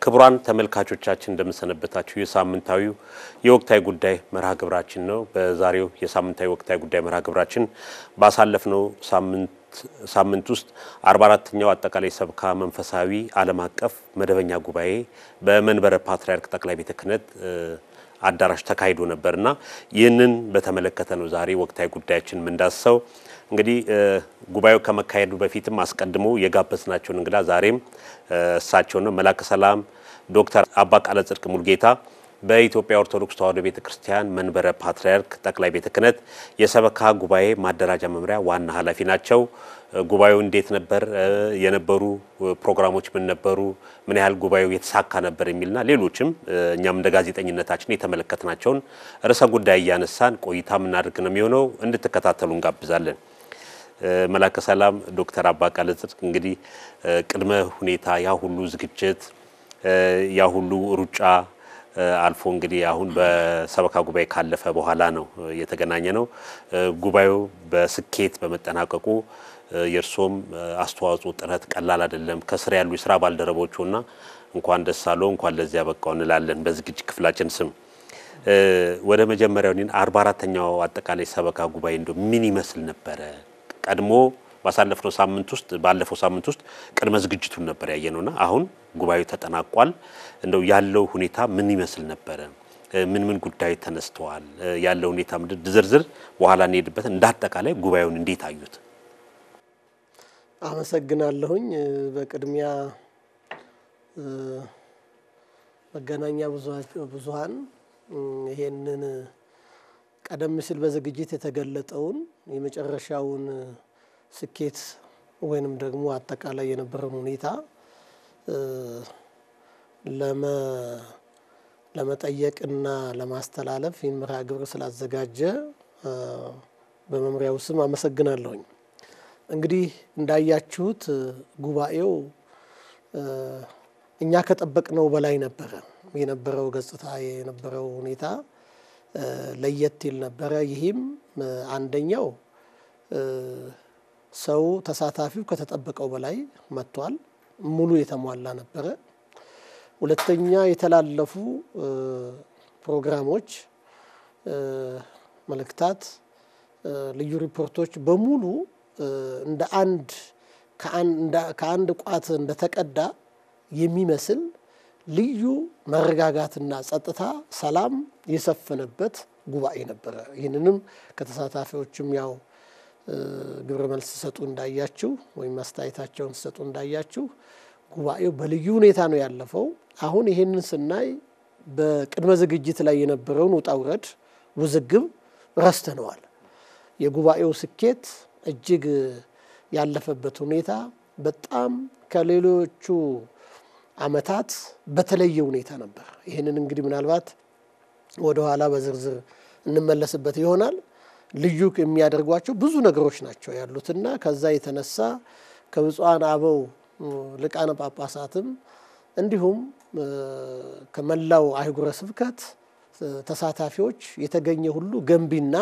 ክቡራን ተመልካቾቻችን እንደምሰነበታችሁ የሳምንታዊው የወቅታዊ ጉዳይ መርሃ ግብራችን ነው። በዛሬው የሳምንታዊ ወቅታዊ ጉዳይ መርሃ ግብራችን ባሳለፍነው ሳምንት ውስጥ 44ኛው አጠቃላይ ሰበካ መንፈሳዊ ዓለም አቀፍ መደበኛ ጉባኤ በመንበረ ፓትርያርክ ጠቅላይ ቤተ ክህነት አዳራሽ ተካሂዶ ነበርና ይህንን በተመለከተ ነው ዛሬ ወቅታዊ ጉዳያችን ምንዳሰው። እንግዲህ ጉባኤው ከመካሄዱ በፊትም አስቀድሞ የጋበዝናቸውን እንግዳ ዛሬም እሳቸው ነው መላከ ሰላም ዶክተር አባ ቃለ ጽድቅ ሙልጌታ በኢትዮጵያ ኦርቶዶክስ ተዋሕዶ ቤተክርስቲያን መንበረ ፓትርያርክ ጠቅላይ ቤተ ክህነት የሰበካ ጉባኤ ማደራጃ መምሪያ ዋና ኃላፊ ናቸው። ጉባኤው እንዴት ነበር፣ የነበሩ ፕሮግራሞች ምን ነበሩ፣ ምን ያህል ጉባኤው የተሳካ ነበር የሚልና ሌሎችም እኛም እንደ ጋዜጠኝነታችን የተመለከትናቸውን ርዕሰ ጉዳይ ያነሳን ቆይታ ምናደርግ ነው የሚሆነው። እንድትከታተሉ እንጋብዛለን። መላከ ሰላም ዶክተር አባ ቃለ ጽድቅ እንግዲህ ቅድመ ሁኔታ ያ ሁሉ ዝግጅት ያ ሁሉ ሩጫ አልፎ እንግዲህ አሁን በሰበካ ጉባኤ ካለፈ በኋላ ነው የተገናኘ ነው። ጉባኤው በስኬት በመጠናቀቁ የርሶም አስተዋጽኦ ጥረት ቀላል አይደለም። ከስር ያሉ የሥራ ባልደረቦቹና እንኳን ደስ አለው እንኳን ለዚያ በቃው እንላለን በዝግጅት ክፍላችን ስም። ወደ መጀመሪያው 44ኛው አጠቃላይ ሰበካ ጉባኤ እንደው ምን ይመስል ነበር? ቀድሞ ባሳለፈው ሳምንት ውስጥ ቅድመ ዝግጅቱን ነበር ያየነውና አሁን ጉባኤው ተጠናቋል። እንደው ያለው ሁኔታ ምን ይመስል ነበር? ምን ጉዳይ ተነስተዋል? ያለው ሁኔታ ምንድን ዝርዝር በኋላ እንሄድበት። እንዳጠቃላይ ጉባኤውን እንዴት አዩት? አመሰግናለሁኝ። በቅድሚያ መገናኛ ብዙሃን ይሄንን ቀደም ሲል በዝግጅት የተገለጠውን የመጨረሻውን ስኬት ወይንም ደግሞ አጠቃላይ የነበረውን ሁኔታ ለመጠየቅና ለማስተላለፍ ይህን መርሃ ግብር ስላዘጋጀ በመምሪያው ስም አመሰግናለሁኝ። እንግዲህ እንዳያችሁት ጉባኤው እኛ ከጠበቅነው በላይ ነበረ። የነበረው ገጽታ የነበረው ሁኔታ ለየት ይል ነበረ። ይህም አንደኛው ሰው ተሳታፊው ከተጠበቀው በላይ መጥቷል። ሙሉ የተሟላ ነበረ። ሁለተኛ የተላለፉ ፕሮግራሞች፣ መልእክታት፣ ልዩ ሪፖርቶች በሙሉ እንደ ከአንድ ቋት እንደተቀዳ የሚመስል ልዩ መረጋጋትና ጸጥታ፣ ሰላም የሰፈነበት ጉባኤ ነበረ። ይህንንም ከተሳታፊዎችም ያው ግብረ መልስ ሰጡ እንዳያችሁ ወይም አስተያየታቸውን ሰጡ እንዳያችሁ ጉባኤው በልዩ ሁኔታ ነው ያለፈው። አሁን ይሄንን ስናይ በቅድመ ዝግጅት ላይ የነበረውን ውጣ ውረድ ውዝግብ ረስተነዋል። የጉባኤው ስኬት እጅግ ያለፈበት ሁኔታ በጣም ከሌሎቹ አመታት በተለየ ሁኔታ ነበር። ይሄንን እንግዲህ ምናልባት ወደ ኋላ በዝርዝር እንመለስበት ይሆናል። ልዩ የሚያደርጓቸው ብዙ ነገሮች ናቸው ያሉትና ከዛ የተነሳ ከብፁዓን አበው ሊቃነ ጳጳሳትም እንዲሁም ከመላው አህጉረ ስብከት ተሳታፊዎች የተገኘ ሁሉ ገንቢና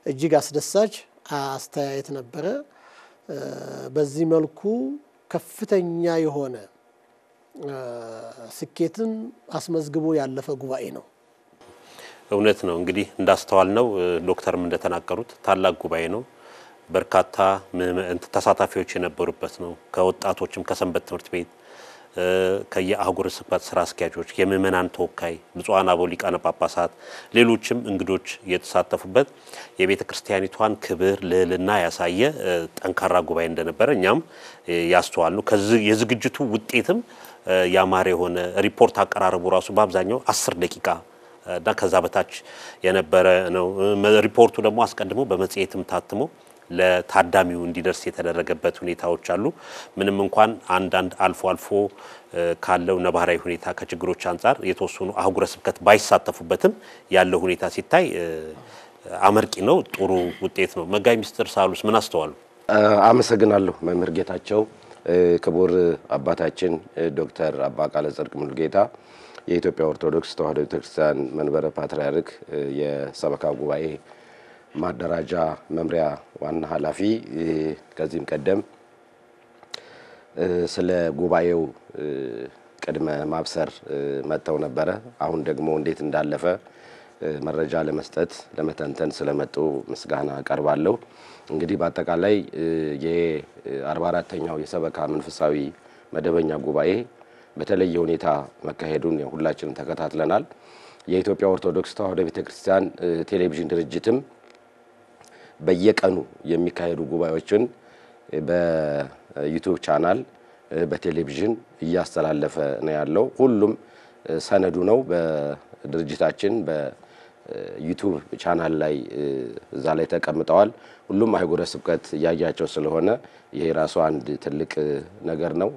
እጅግ አስደሳች አስተያየት ነበረ። በዚህ መልኩ ከፍተኛ የሆነ ስኬትን አስመዝግቦ ያለፈ ጉባኤ ነው። እውነት ነው። እንግዲህ እንዳስተዋልነው ዶክተርም እንደተናገሩት ታላቅ ጉባኤ ነው። በርካታ ተሳታፊዎች የነበሩበት ነው። ከወጣቶችም ከሰንበት ትምህርት ቤት ከየአህጉረ ስብከት ስራ አስኪያጆች፣ የምእመናን ተወካይ፣ ብፁዓን አበው ሊቃነ ጳጳሳት፣ ሌሎችም እንግዶች የተሳተፉበት የቤተ ክርስቲያኒቷን ክብር ልዕልና ያሳየ ጠንካራ ጉባኤ እንደነበረ እኛም ያስተዋልነው። ከዚህ የዝግጅቱ ውጤትም ያማረ የሆነ ሪፖርት አቀራረቡ ራሱ በአብዛኛው 10 ደቂቃ እና ከዛ በታች የነበረ ነው። ሪፖርቱ ደግሞ አስቀድሞ በመጽሔትም ታትሞ ለታዳሚው እንዲደርስ የተደረገበት ሁኔታዎች አሉ። ምንም እንኳን አንዳንድ አልፎ ካለው ነባራዊ ሁኔታ ከችግሮች አንፃር የተወሰኑ አህጉረ ስብከት ባይሳተፉበትም ያለው ሁኔታ ሲታይ አመርቂ ነው፣ ጥሩ ውጤት ነው። መጋቢ ሚኒስትር ሳሉስ ምን አስተዋሉ? አመሰግናለሁ መምህር ጌታቸው። ክቡር አባታችን ዶክተር አባ ቃለ ጽድቅ ሙልጌታ የኢትዮጵያ ኦርቶዶክስ ተዋሕዶ ቤተክርስቲያን መንበረ ፓትርያርክ የሰበካ ጉባኤ ማደራጃ መምሪያ ዋና ኃላፊ፣ ከዚህም ቀደም ስለ ጉባኤው ቅድመ ማብሰር መጥተው ነበረ። አሁን ደግሞ እንዴት እንዳለፈ መረጃ ለመስጠት ለመተንተን ስለመጡ ምስጋና አቀርባለሁ። እንግዲህ በአጠቃላይ የ44ኛው የሰበካ መንፈሳዊ መደበኛ ጉባኤ በተለየ ሁኔታ መካሄዱን ሁላችንም ተከታትለናል። የኢትዮጵያ ኦርቶዶክስ ተዋሕዶ ቤተክርስቲያን ቴሌቪዥን ድርጅትም በየቀኑ የሚካሄዱ ጉባኤዎችን በዩቲዩብ ቻናል በቴሌቪዥን እያስተላለፈ ነው ያለው። ሁሉም ሰነዱ ነው በድርጅታችን በዩቲዩብ ቻናል ላይ እዛ ላይ ተቀምጠዋል። ሁሉም አህጉረ ስብከት ያያቸው ስለሆነ ይሄ ራሱ አንድ ትልቅ ነገር ነው።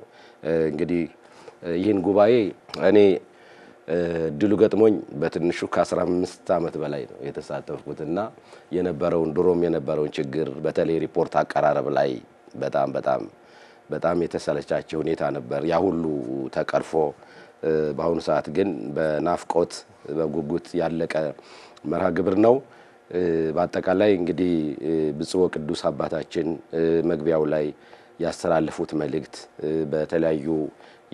እንግዲህ ይህን ጉባኤ እኔ ድሉ ገጥሞኝ በትንሹ ከ15 ዓመት በላይ ነው የተሳተፍኩትና የነበረውን ድሮም የነበረውን ችግር በተለይ ሪፖርት አቀራረብ ላይ በጣም የተሰለቻቸ ሁኔታ ነበር። ያ ሁሉ ተቀርፎ በአሁኑ ሰዓት ግን በናፍቆት በጉጉት ያለቀ መርሃ ግብር ነው። በአጠቃላይ እንግዲህ ብፁዕ ወቅዱስ አባታችን መግቢያው ላይ ያስተላለፉት መልእክት በተለያዩ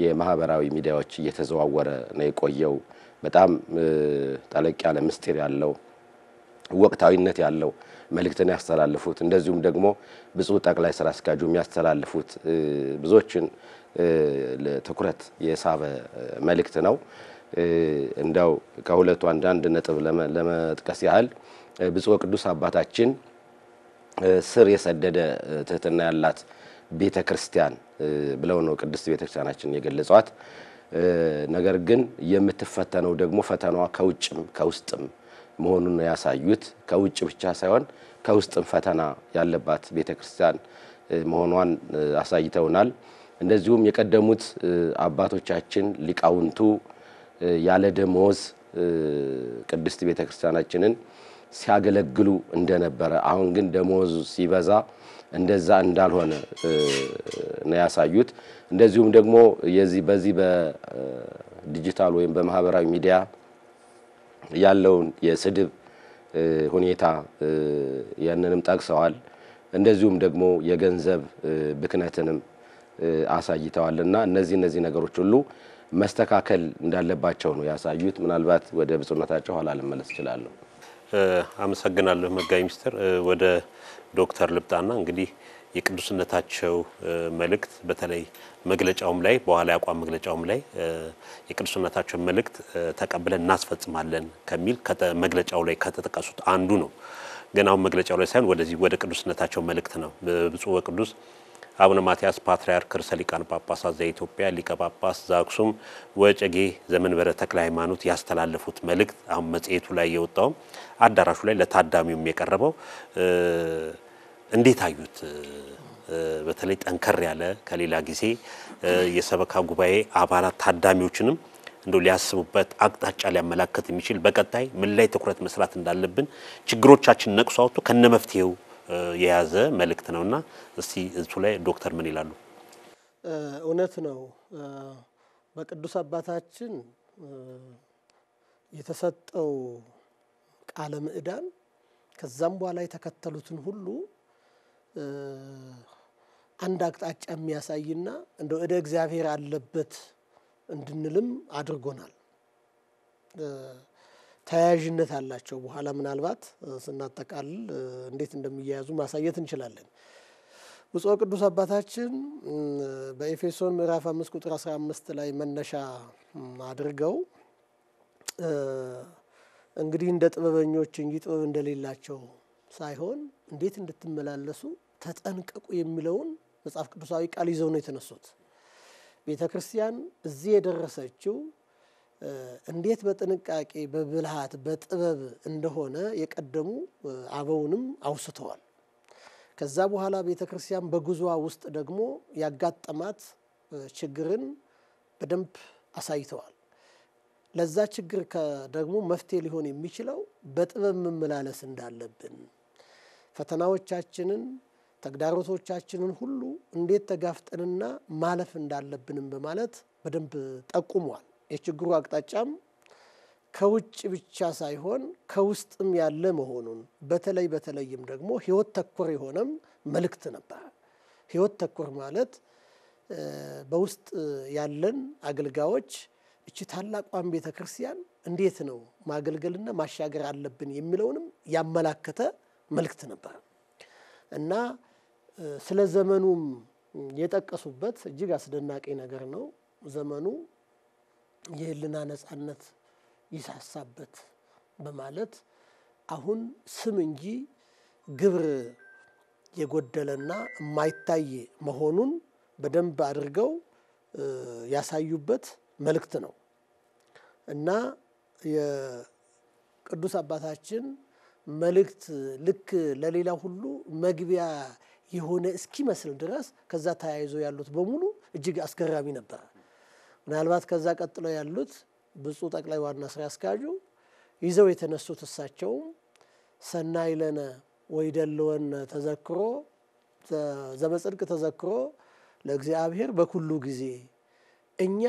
የማህበራዊ ሚዲያዎች እየተዘዋወረ ነው የቆየው። በጣም ጠለቅ ያለ ምስጢር ያለው ወቅታዊነት ያለው መልእክትን ያስተላልፉት እንደዚሁም ደግሞ ብፁዕ ጠቅላይ ስራ አስኪያጁ የሚያስተላልፉት ብዙዎችን ለትኩረት የሳበ መልእክት ነው። እንደው ከሁለቱ አንድ ነጥብ ለመጥቀስ ያህል ብፁዕ ቅዱስ አባታችን ስር የሰደደ ትህትና ያላት ቤተክርስቲያን ብለው ነው ቅድስት ቤተክርስቲያናችን የገለጿት። ነገር ግን የምትፈተነው ደግሞ ፈተናዋ ከውጭም ከውስጥም መሆኑን ያሳዩት። ከውጭ ብቻ ሳይሆን ከውስጥም ፈተና ያለባት ቤተክርስቲያን መሆኗን አሳይተውናል። እንደዚሁም የቀደሙት አባቶቻችን ሊቃውንቱ ያለ ደሞዝ ቅድስት ቤተክርስቲያናችንን ሲያገለግሉ እንደነበረ አሁን ግን ደሞዝ ሲበዛ እንደዛ እንዳልሆነ ነው ያሳዩት። እንደዚሁም ደግሞ በዚህ በዲጂታል ወይም በማህበራዊ ሚዲያ ያለውን የስድብ ሁኔታ ያንንም ጠቅሰዋል። እንደዚሁም ደግሞ የገንዘብ ብክነትንም አሳይተዋልና እነዚህ ነገሮች ሁሉ መስተካከል እንዳለባቸው ነው ያሳዩት። ምናልባት ወደ ብፁዕነታቸው ኋላ ልመለስ ይችላል። አመሰግናለሁ መጋቢ ሚኒስትር። ወደ ዶክተር ልብጣና እንግዲህ የቅዱስነታቸው መልእክት በተለይ መግለጫውም ላይ በኋላ ያቋም መግለጫውም ላይ የቅዱስነታቸው መልእክት ተቀብለን እናስፈጽማለን ከሚል መግለጫው ላይ ከተጠቀሱት አንዱ ነው። ግን አሁን መግለጫው ላይ ሳይሆን ወደ ቅዱስነታቸው መልእክት ነው። ብፁዕ ወቅዱስ አቡነ ማትያስ ፓትርያርክ ርእሰ ሊቃነ ጳጳሳት ዘኢትዮጵያ ሊቀ ጳጳስ ዘአክሱም ወዕጨጌ ዘመንበረ ተክለ ሃይማኖት ያስተላለፉት መልእክት አሁን መጽሔቱ ላይ የወጣው አዳራሹ ላይ ለታዳሚውም የቀረበው እንዴት አዩት? በተለይ ጠንከር ያለ ከሌላ ጊዜ የሰበካ ጉባኤ አባላት ታዳሚዎችንም እንደው ሊያስቡበት አቅጣጫ ሊያመላክት የሚችል በቀጣይ ምን ላይ ትኩረት መስራት እንዳለብን ችግሮቻችን ነቅሶ አውጥቶ ከነመፍትሄው የያዘ መልእክት ነውና እስቲ እሱ ላይ ዶክተር ምን ይላሉ? እውነት ነው። በቅዱስ አባታችን የተሰጠው ቃለ ምዕዳን ከዛም በኋላ የተከተሉትን ሁሉ አንድ አቅጣጫ የሚያሳይና እንደው እደ እግዚአብሔር አለበት እንድንልም አድርጎናል። ተያያዥነት አላቸው። በኋላ ምናልባት ስናጠቃልል እንዴት እንደሚያያዙ ማሳየት እንችላለን። ብፁዕ ቅዱስ አባታችን በኤፌሶን ምዕራፍ 5 ቁጥር 15 ላይ መነሻ አድርገው እንግዲህ እንደ ጥበበኞች እንጂ ጥበብ እንደሌላቸው ሳይሆን እንዴት እንድትመላለሱ ተጠንቀቁ የሚለውን መጽሐፍ ቅዱሳዊ ቃል ይዘው ነው የተነሱት። ቤተክርስቲያን እዚህ የደረሰችው እንዴት በጥንቃቄ በብልሃት በጥበብ እንደሆነ የቀደሙ አበውንም አውስተዋል። ከዛ በኋላ ቤተክርስቲያን በጉዟ ውስጥ ደግሞ ያጋጠማት ችግርን በደንብ አሳይተዋል። ለዛ ችግር ደግሞ መፍትሄ ሊሆን የሚችለው በጥበብ መመላለስ እንዳለብን ፈተናዎቻችንን ተግዳሮቶቻችንን ሁሉ እንዴት ተጋፍጠንና ማለፍ እንዳለብንም በማለት በደንብ ጠቁሟል። የችግሩ አቅጣጫም ከውጭ ብቻ ሳይሆን ከውስጥም ያለ መሆኑን በተለይም ደግሞ ህይወት ተኮር የሆነም መልእክት ነበር። ህይወት ተኮር ማለት በውስጥ ያለን አገልጋዮች እቺ ታላቋን ቤተክርስቲያን እንዴት ነው ማገልገልና ማሻገር አለብን የሚለውንም ያመላከተ መልእክት ነበር እና ስለ ዘመኑም የጠቀሱበት እጅግ አስደናቂ ነገር ነው። ዘመኑ የህልና ነጻነት ይሳሳበት በማለት አሁን ስም እንጂ ግብር የጎደለና የማይታይ መሆኑን በደንብ አድርገው ያሳዩበት መልእክት ነው እና የቅዱስ አባታችን መልእክት ልክ ለሌላ ሁሉ መግቢያ የሆነ እስኪመስል ድረስ ከዛ ተያይዞ ያሉት በሙሉ እጅግ አስገራሚ ነበር። ምናልባት ከዛ ቀጥሎ ያሉት ብፁዕ ጠቅላይ ዋና ስራ አስኪያጁ ይዘው የተነሱት እሳቸው ሰናይ ለነ ወይደልወን ተዘክሮ ዘበጽድቅ ተዘክሮ ለእግዚአብሔር በኩሉ ጊዜ እኛ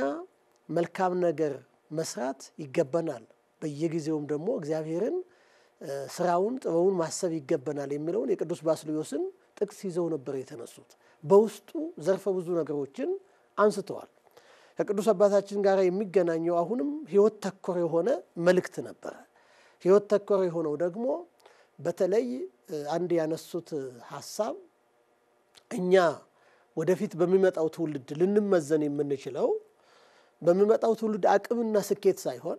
መልካም ነገር መስራት ይገባናል፣ በየጊዜውም ደግሞ እግዚአብሔርን ስራውን ጥበቡን ማሰብ ይገባናል የሚለውን የቅዱስ ባስልዮስን ጥቅስ ይዘው ነበር የተነሱት። በውስጡ ዘርፈ ብዙ ነገሮችን አንስተዋል። ከቅዱስ አባታችን ጋር የሚገናኘው አሁንም ህይወት ተኮር የሆነ መልእክት ነበር። ህይወት ተኮር የሆነው ደግሞ በተለይ አንድ ያነሱት ሐሳብ እኛ ወደፊት በሚመጣው ትውልድ ልንመዘን የምንችለው በሚመጣው ትውልድ አቅምና ስኬት ሳይሆን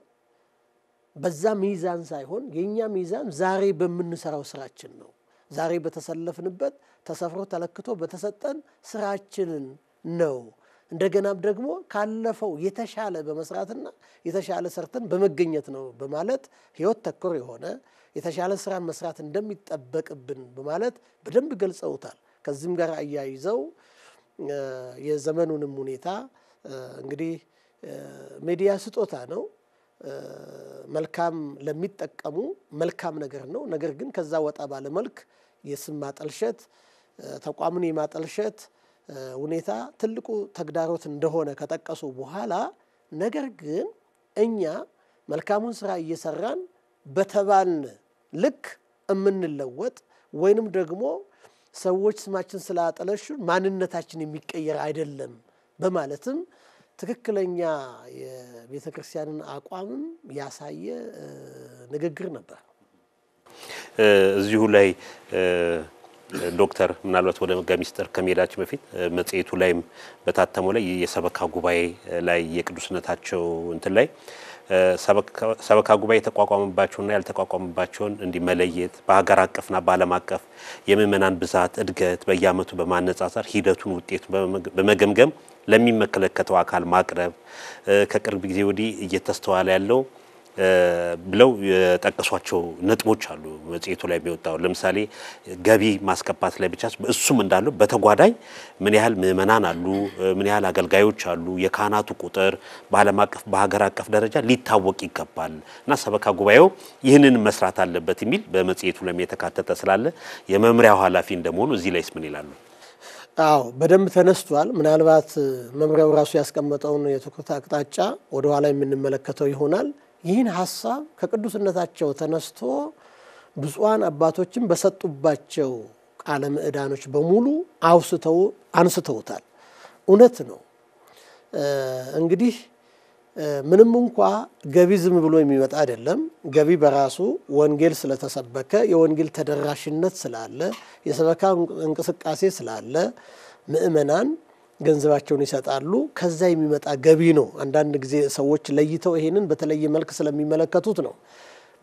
በዛ ሚዛን ሳይሆን የኛ ሚዛን ዛሬ በምንሰራው ስራችን ነው። ዛሬ በተሰለፍንበት ተሰፍሮ ተለክቶ በተሰጠን ስራችንን ነው። እንደገናም ደግሞ ካለፈው የተሻለ በመስራትና የተሻለ ሰርተን በመገኘት ነው በማለት ህይወት ተኮር የሆነ የተሻለ ስራን መስራት እንደሚጠበቅብን በማለት በደንብ ገልጸውታል። ከዚህም ጋር አያይዘው የዘመኑንም ሁኔታ እንግዲህ ሚዲያ ስጦታ ነው፣ መልካም ለሚጠቀሙ መልካም ነገር ነው። ነገር ግን ከዛ ወጣ ባለ መልክ የስም ማጠልሸት ተቋምን የማጠልሸት ሁኔታ ትልቁ ተግዳሮት እንደሆነ ከጠቀሱ በኋላ ነገር ግን እኛ መልካሙን ስራ እየሰራን በተባልን ልክ እምንለወጥ ወይንም ደግሞ ሰዎች ስማችን ስላጠለሹ ማንነታችን የሚቀየር አይደለም በማለትም ትክክለኛ የቤተክርስቲያንን አቋምም ያሳየ ንግግር ነበር። እዚሁ ላይ ዶክተር ምናልባት ወደ መጋሚስጥር ከመሄዳችን በፊት መጽሔቱ ላይም በታተመው ላይ የሰበካ ጉባኤ ላይ የቅዱስነታቸው እንትን ላይ ሰበካ ጉባኤ የተቋቋመባቸውና ያልተቋቋመባቸውን እንዲመለየት በሀገር አቀፍና በዓለም አቀፍ የምእመናን ብዛት እድገት በየዓመቱ በማነጻጸር ሂደቱን ውጤት በመገምገም ለሚመለከተው አካል ማቅረብ ከቅርብ ጊዜ ወዲህ እየተስተዋለ ያለው ብለው የጠቀሷቸው ነጥቦች አሉ። መጽሔቱ ላይ የሚወጣው ለምሳሌ ገቢ ማስከባት ላይ ብቻ እሱም እንዳለው በተጓዳኝ ምን ያህል ምእመናን አሉ፣ ምን ያህል አገልጋዮች አሉ፣ የካህናቱ ቁጥር በዓለም አቀፍ በሀገር አቀፍ ደረጃ ሊታወቅ ይገባል እና ሰበካ ጉባኤው ይህንን መስራት አለበት የሚል በመጽሔቱ ላይ የተካተተ ስላለ የመምሪያው ኃላፊ እንደመሆኑ እዚህ ላይስ ምን ይላሉ? አዎ በደንብ ተነስቷል። ምናልባት መምሪያው ራሱ ያስቀመጠውን የትኩረት አቅጣጫ ወደ ኋላ የምንመለከተው ይሆናል። ይህን ሐሳብ ከቅዱስነታቸው ተነስቶ ብፁዓን አባቶችን በሰጡባቸው ቃለ ምዕዳኖች በሙሉ አንስተውታል። እውነት ነው። እንግዲህ ምንም እንኳ ገቢ ዝም ብሎ የሚመጣ አይደለም። ገቢ በራሱ ወንጌል ስለተሰበከ የወንጌል ተደራሽነት ስላለ የሰበካ እንቅስቃሴ ስላለ ምእመናን ገንዘባቸውን ይሰጣሉ። ከዛ የሚመጣ ገቢ ነው። አንዳንድ ጊዜ ሰዎች ለይተው ይሄንን በተለየ መልክ ስለሚመለከቱት ነው።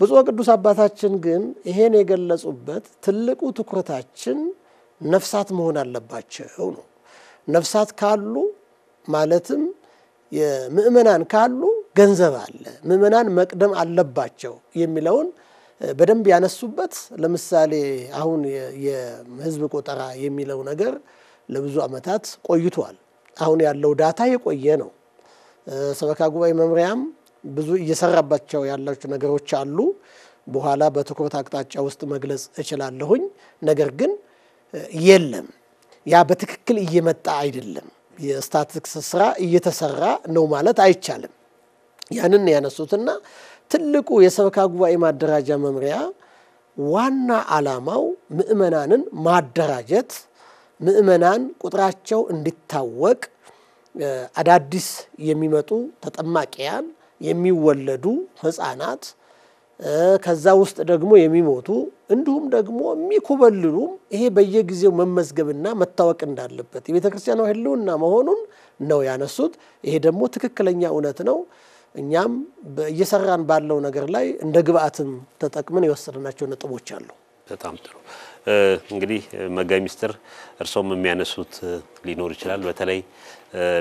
ብፁዕ ቅዱስ አባታችን ግን ይሄን የገለጹበት ትልቁ ትኩረታችን ነፍሳት መሆን አለባቸው ነው። ነፍሳት ካሉ ማለትም የምእመናን ካሉ ገንዘብ አለ፣ ምእመናን መቅደም አለባቸው የሚለውን በደንብ ያነሱበት። ለምሳሌ አሁን የህዝብ ቆጠራ የሚለው ነገር ለብዙ አመታት ቆይቷል። አሁን ያለው ዳታ የቆየ ነው። ሰበካ ጉባኤ መምሪያም ብዙ እየሰራባቸው ያላቸው ነገሮች አሉ። በኋላ በትኩረት አቅጣጫ ውስጥ መግለጽ እችላለሁኝ። ነገር ግን የለም ያ በትክክል እየመጣ አይደለም። የስታቲስቲክስ ስራ እየተሰራ ነው ማለት አይቻልም። ያንን ያነሱትና ትልቁ የሰበካ ጉባኤ ማደራጃ መምሪያ ዋና ዓላማው ምእመናንን ማደራጀት፣ ምእመናን ቁጥራቸው እንዲታወቅ አዳዲስ የሚመጡ ተጠማቂያን የሚወለዱ ህፃናት ከዛ ውስጥ ደግሞ የሚሞቱ እንዲሁም ደግሞ የሚኮበልሉም ይሄ በየጊዜው መመዝገብና መታወቅ እንዳለበት የቤተክርስቲያኗ ህልውና መሆኑን ነው ያነሱት። ይሄ ደግሞ ትክክለኛ እውነት ነው። እኛም በየሰራን ባለው ነገር ላይ እንደ ግብአትም ተጠቅመን የወሰድናቸው ነጥቦች አሉ። በጣም ጥሩ። እንግዲህ መጋቢ ሚስጥር እርሶም የሚያነሱት ሊኖር ይችላል። በተለይ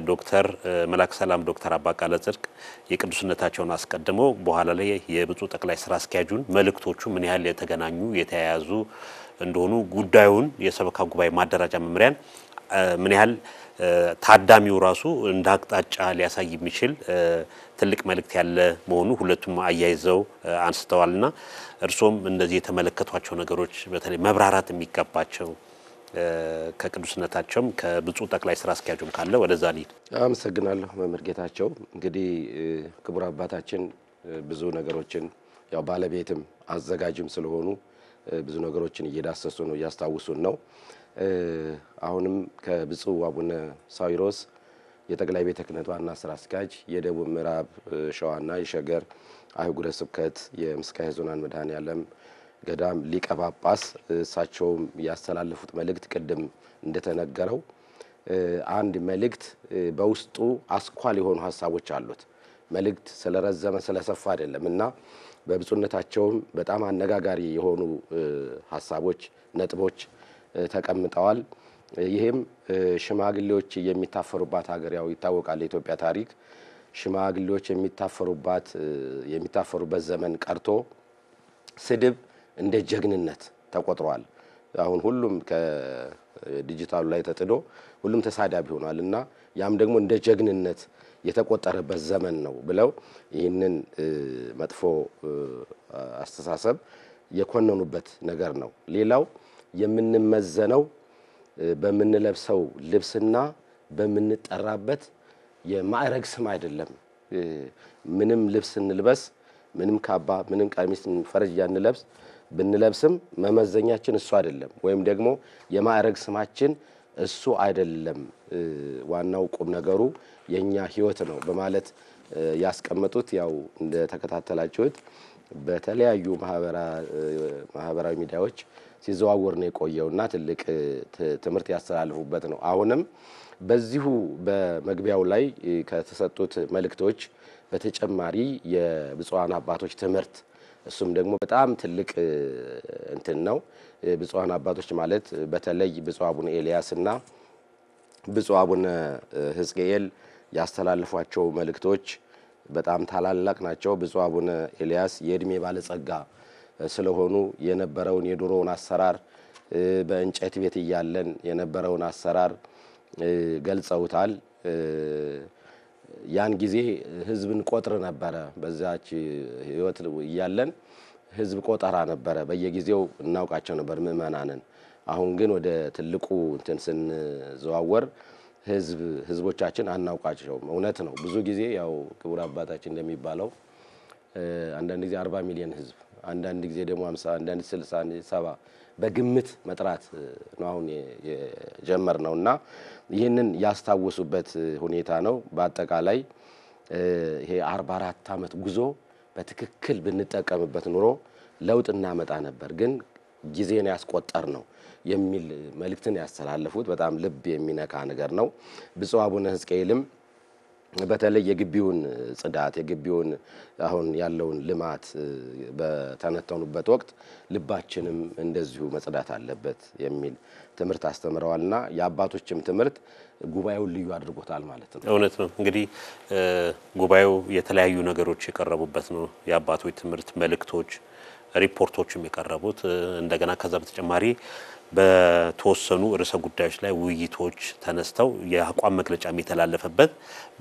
ዶክተር መላክ ሰላም ዶክተር አባ ቃለ ጽድቅ የቅዱስነታቸውን አስቀድመው በኋላ ላይ የብፁዕ ጠቅላይ ስራ አስኪያጁን መልእክቶቹ ምን ያህል የተገናኙ የተያያዙ እንደሆኑ ጉዳዩን የሰበካ ጉባኤ ማደራጃ መምሪያን ምን ያህል ታዳሚው ራሱ እንዳቅጣጫ ሊያሳይ የሚችል ትልቅ መልእክት ያለ መሆኑ ሁለቱም አያይዘው አንስተዋልና እርሶም እንደዚህ የተመለከቷቸው ነገሮች በተለይ መብራራት የሚገባቸው ከቅዱስነታቸውም ከብፁዕ ጠቅላይ ስራ አስኪያጁም ካለ ወደዛ ሊድ። አመሰግናለሁ መምህር ጌታቸው። እንግዲህ ክቡር አባታችን ብዙ ነገሮችን ያው ባለቤትም አዘጋጅም ስለሆኑ ብዙ ነገሮችን እየዳሰሱ ነው እያስታውሱን ነው። አሁንም ከብፁዕ አቡነ ሳዊሮስ የጠቅላይ ቤተ ክህነት ዋና ስራ አስኪያጅ የደቡብ ምዕራብ ሸዋና የሸገር አህጉረ ስብከት የምስካየ ኅዙናን መድኃኔዓለም ገዳም ሊቀ ጳጳስ እሳቸውም ያስተላለፉት መልእክት ቅድም እንደተነገረው አንድ መልእክት በውስጡ አስኳል የሆኑ ሐሳቦች አሉት። መልእክት ስለረዘመ ስለሰፋ አይደለምና በብፁዕነታቸውም በጣም አነጋጋሪ የሆኑ ሐሳቦች ነጥቦች ተቀምጠዋል። ይሄም ሽማግሌዎች የሚታፈሩባት ሀገር ያው ይታወቃል። የኢትዮጵያ ታሪክ ሽማግሌዎች የሚታፈሩበት ዘመን ቀርቶ ስድብ እንደ ጀግንነት ተቆጥሯል። አሁን ሁሉም ከዲጂታሉ ላይ ተጥዶ ሁሉም ተሳዳቢ ሆኗልና ያም ደግሞ እንደ ጀግንነት የተቆጠረበት ዘመን ነው ብለው ይህንን መጥፎ አስተሳሰብ የኮነኑበት ነገር ነው። ሌላው የምንመዘነው በምንለብሰው ልብስና በምንጠራበት የማዕረግ ስም አይደለም። ምንም ልብስ እንልበስ ምንም ካባ ምንም ቀሚስ ፈረጃ እንለብስ ብንለብስም መመዘኛችን እሱ አይደለም፣ ወይም ደግሞ የማዕረግ ስማችን እሱ አይደለም። ዋናው ቁም ነገሩ የኛ ህይወት ነው በማለት ያስቀመጡት ያው እንደ ተከታተላችሁት በተለያዩ ማህበራዊ ሚዲያዎች ሲዘዋወር ነው የቆየውና ትልቅ ትምህርት ያስተላልፉበት ነው። አሁንም በዚሁ በመግቢያው ላይ ከተሰጡት መልእክቶች በተጨማሪ የብፁዓን አባቶች ትምህርት እሱም ደግሞ በጣም ትልቅ እንትን ነው። ብፁዓን አባቶች ማለት በተለይ ብፁዕ አቡነ ኤልያስና ብፁዕ አቡነ ሕዝቅኤል ያስተላልፏቸው መልእክቶች በጣም ታላላቅ ናቸው። ብፁዕ አቡነ ኤልያስ የእድሜ ባለጸጋ ስለሆኑ የነበረውን የድሮውን አሰራር በእንጨት ቤት እያለን የነበረውን አሰራር ገልጸውታል። ያን ጊዜ ህዝብን ቆጥር ነበረ። በዛች ህይወት እያለን ህዝብ ቆጠራ ነበረ። በየጊዜው እናውቃቸው ነበር ምእመናንን። አሁን ግን ወደ ትልቁ እንትን ስንዘዋወር ህዝቦቻችን አናውቃቸውም። እውነት ነው። ብዙ ጊዜ ያው ክቡር አባታችን እንደሚባለው አንዳንድ ጊዜ 40 ሚሊዮን ህዝብ፣ አንዳንድ ጊዜ ደግሞ 50፣ አንዳንድ 60፣ 70 በግምት መጥራት ነው አሁን የጀመርነውና ይህንን ያስታወሱበት ሁኔታ ነው። በአጠቃላይ ይሄ 44 ዓመት ጉዞ በትክክል ብንጠቀምበት ኑሮ ለውጥ እናመጣ ነበር፣ ግን ጊዜን ያስቆጠር ነው የሚል መልእክትን ያስተላልፉት በጣም ልብ የሚነካ ነገር ነው። ብፁዕ አቡነ ሕዝቅኤልም በተለይ የግቢውን ጽዳት የግቢውን አሁን ያለውን ልማት በተነተኑበት ወቅት ልባችንም እንደዚሁ መጽዳት አለበት የሚል ትምህርት አስተምረዋልና የአባቶችም ትምህርት ጉባኤውን ልዩ አድርጎታል ማለት ነው። እውነት ነው። እንግዲህ ጉባኤው የተለያዩ ነገሮች የቀረቡበት ነው። የአባቶች ትምህርት መልእክቶች፣ ሪፖርቶችም የቀረቡት እንደገና ከዛ በተጨማሪ በተወሰኑ ርዕሰ ጉዳዮች ላይ ውይይቶች ተነስተው የአቋም መግለጫ የሚተላለፈበት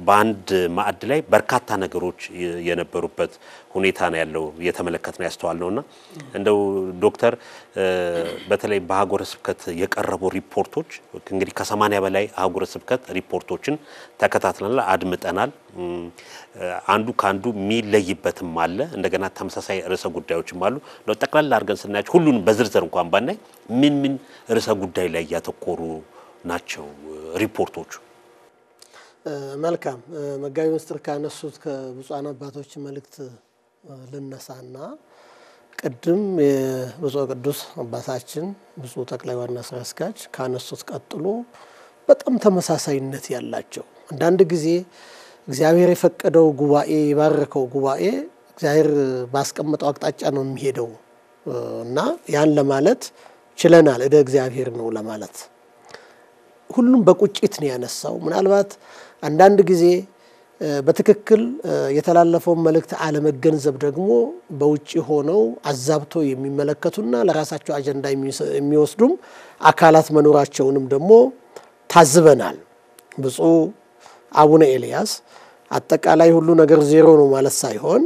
በአንድ ማዕድ ላይ በርካታ ነገሮች የነበሩበት ሁኔታ ነው ያለው የተመለከተና ያስተዋልነውና እንደው ዶክተር በተለይ በአህጉረ ስብከት የቀረቡ ሪፖርቶች እንግዲህ ከ80 በላይ አህጉረ ስብከት ሪፖርቶችን ተከታትለናል፣ አድምጠናል። አንዱ ካንዱ የሚለይበትም አለ፣ እንደገና ተመሳሳይ ርዕሰ ጉዳዮችም አሉ። ነው ጠቅላላ አድርገን ስናያቸው ሁሉን በዝርዝር እንኳን ባናይ ምን ርዕሰ ጉዳይ ላይ ያተኮሩ ናቸው ሪፖርቶቹ? መልካም መጋቢ ምስጢር ካነሱት ከብፁዓን አባቶች መልእክት ልነሳና ቅድም የብፁዕ ቅዱስ አባታችን ብፁዕ ጠቅላይ ዋና ስራ አስኪያጅ ካነሱት ቀጥሎ በጣም ተመሳሳይነት ያላቸው አንዳንድ ጊዜ እግዚአብሔር የፈቀደው ጉባኤ የባረከው ጉባኤ እግዚአብሔር ባስቀመጠው አቅጣጫ ነው የሚሄደው እና ያን ለማለት ችለናል እደ እግዚአብሔር ነው ለማለት ሁሉም በቁጭት ነው ያነሳው ምናልባት አንዳንድ ጊዜ በትክክል የተላለፈው መልእክት አለመገንዘብ ደግሞ በውጪ ሆነው አዛብቶ የሚመለከቱና ለራሳቸው አጀንዳ የሚወስዱም አካላት መኖራቸውንም ደግሞ ታዝበናል ብፁዕ አቡነ ኤልያስ አጠቃላይ ሁሉ ነገር ዜሮ ነው ማለት ሳይሆን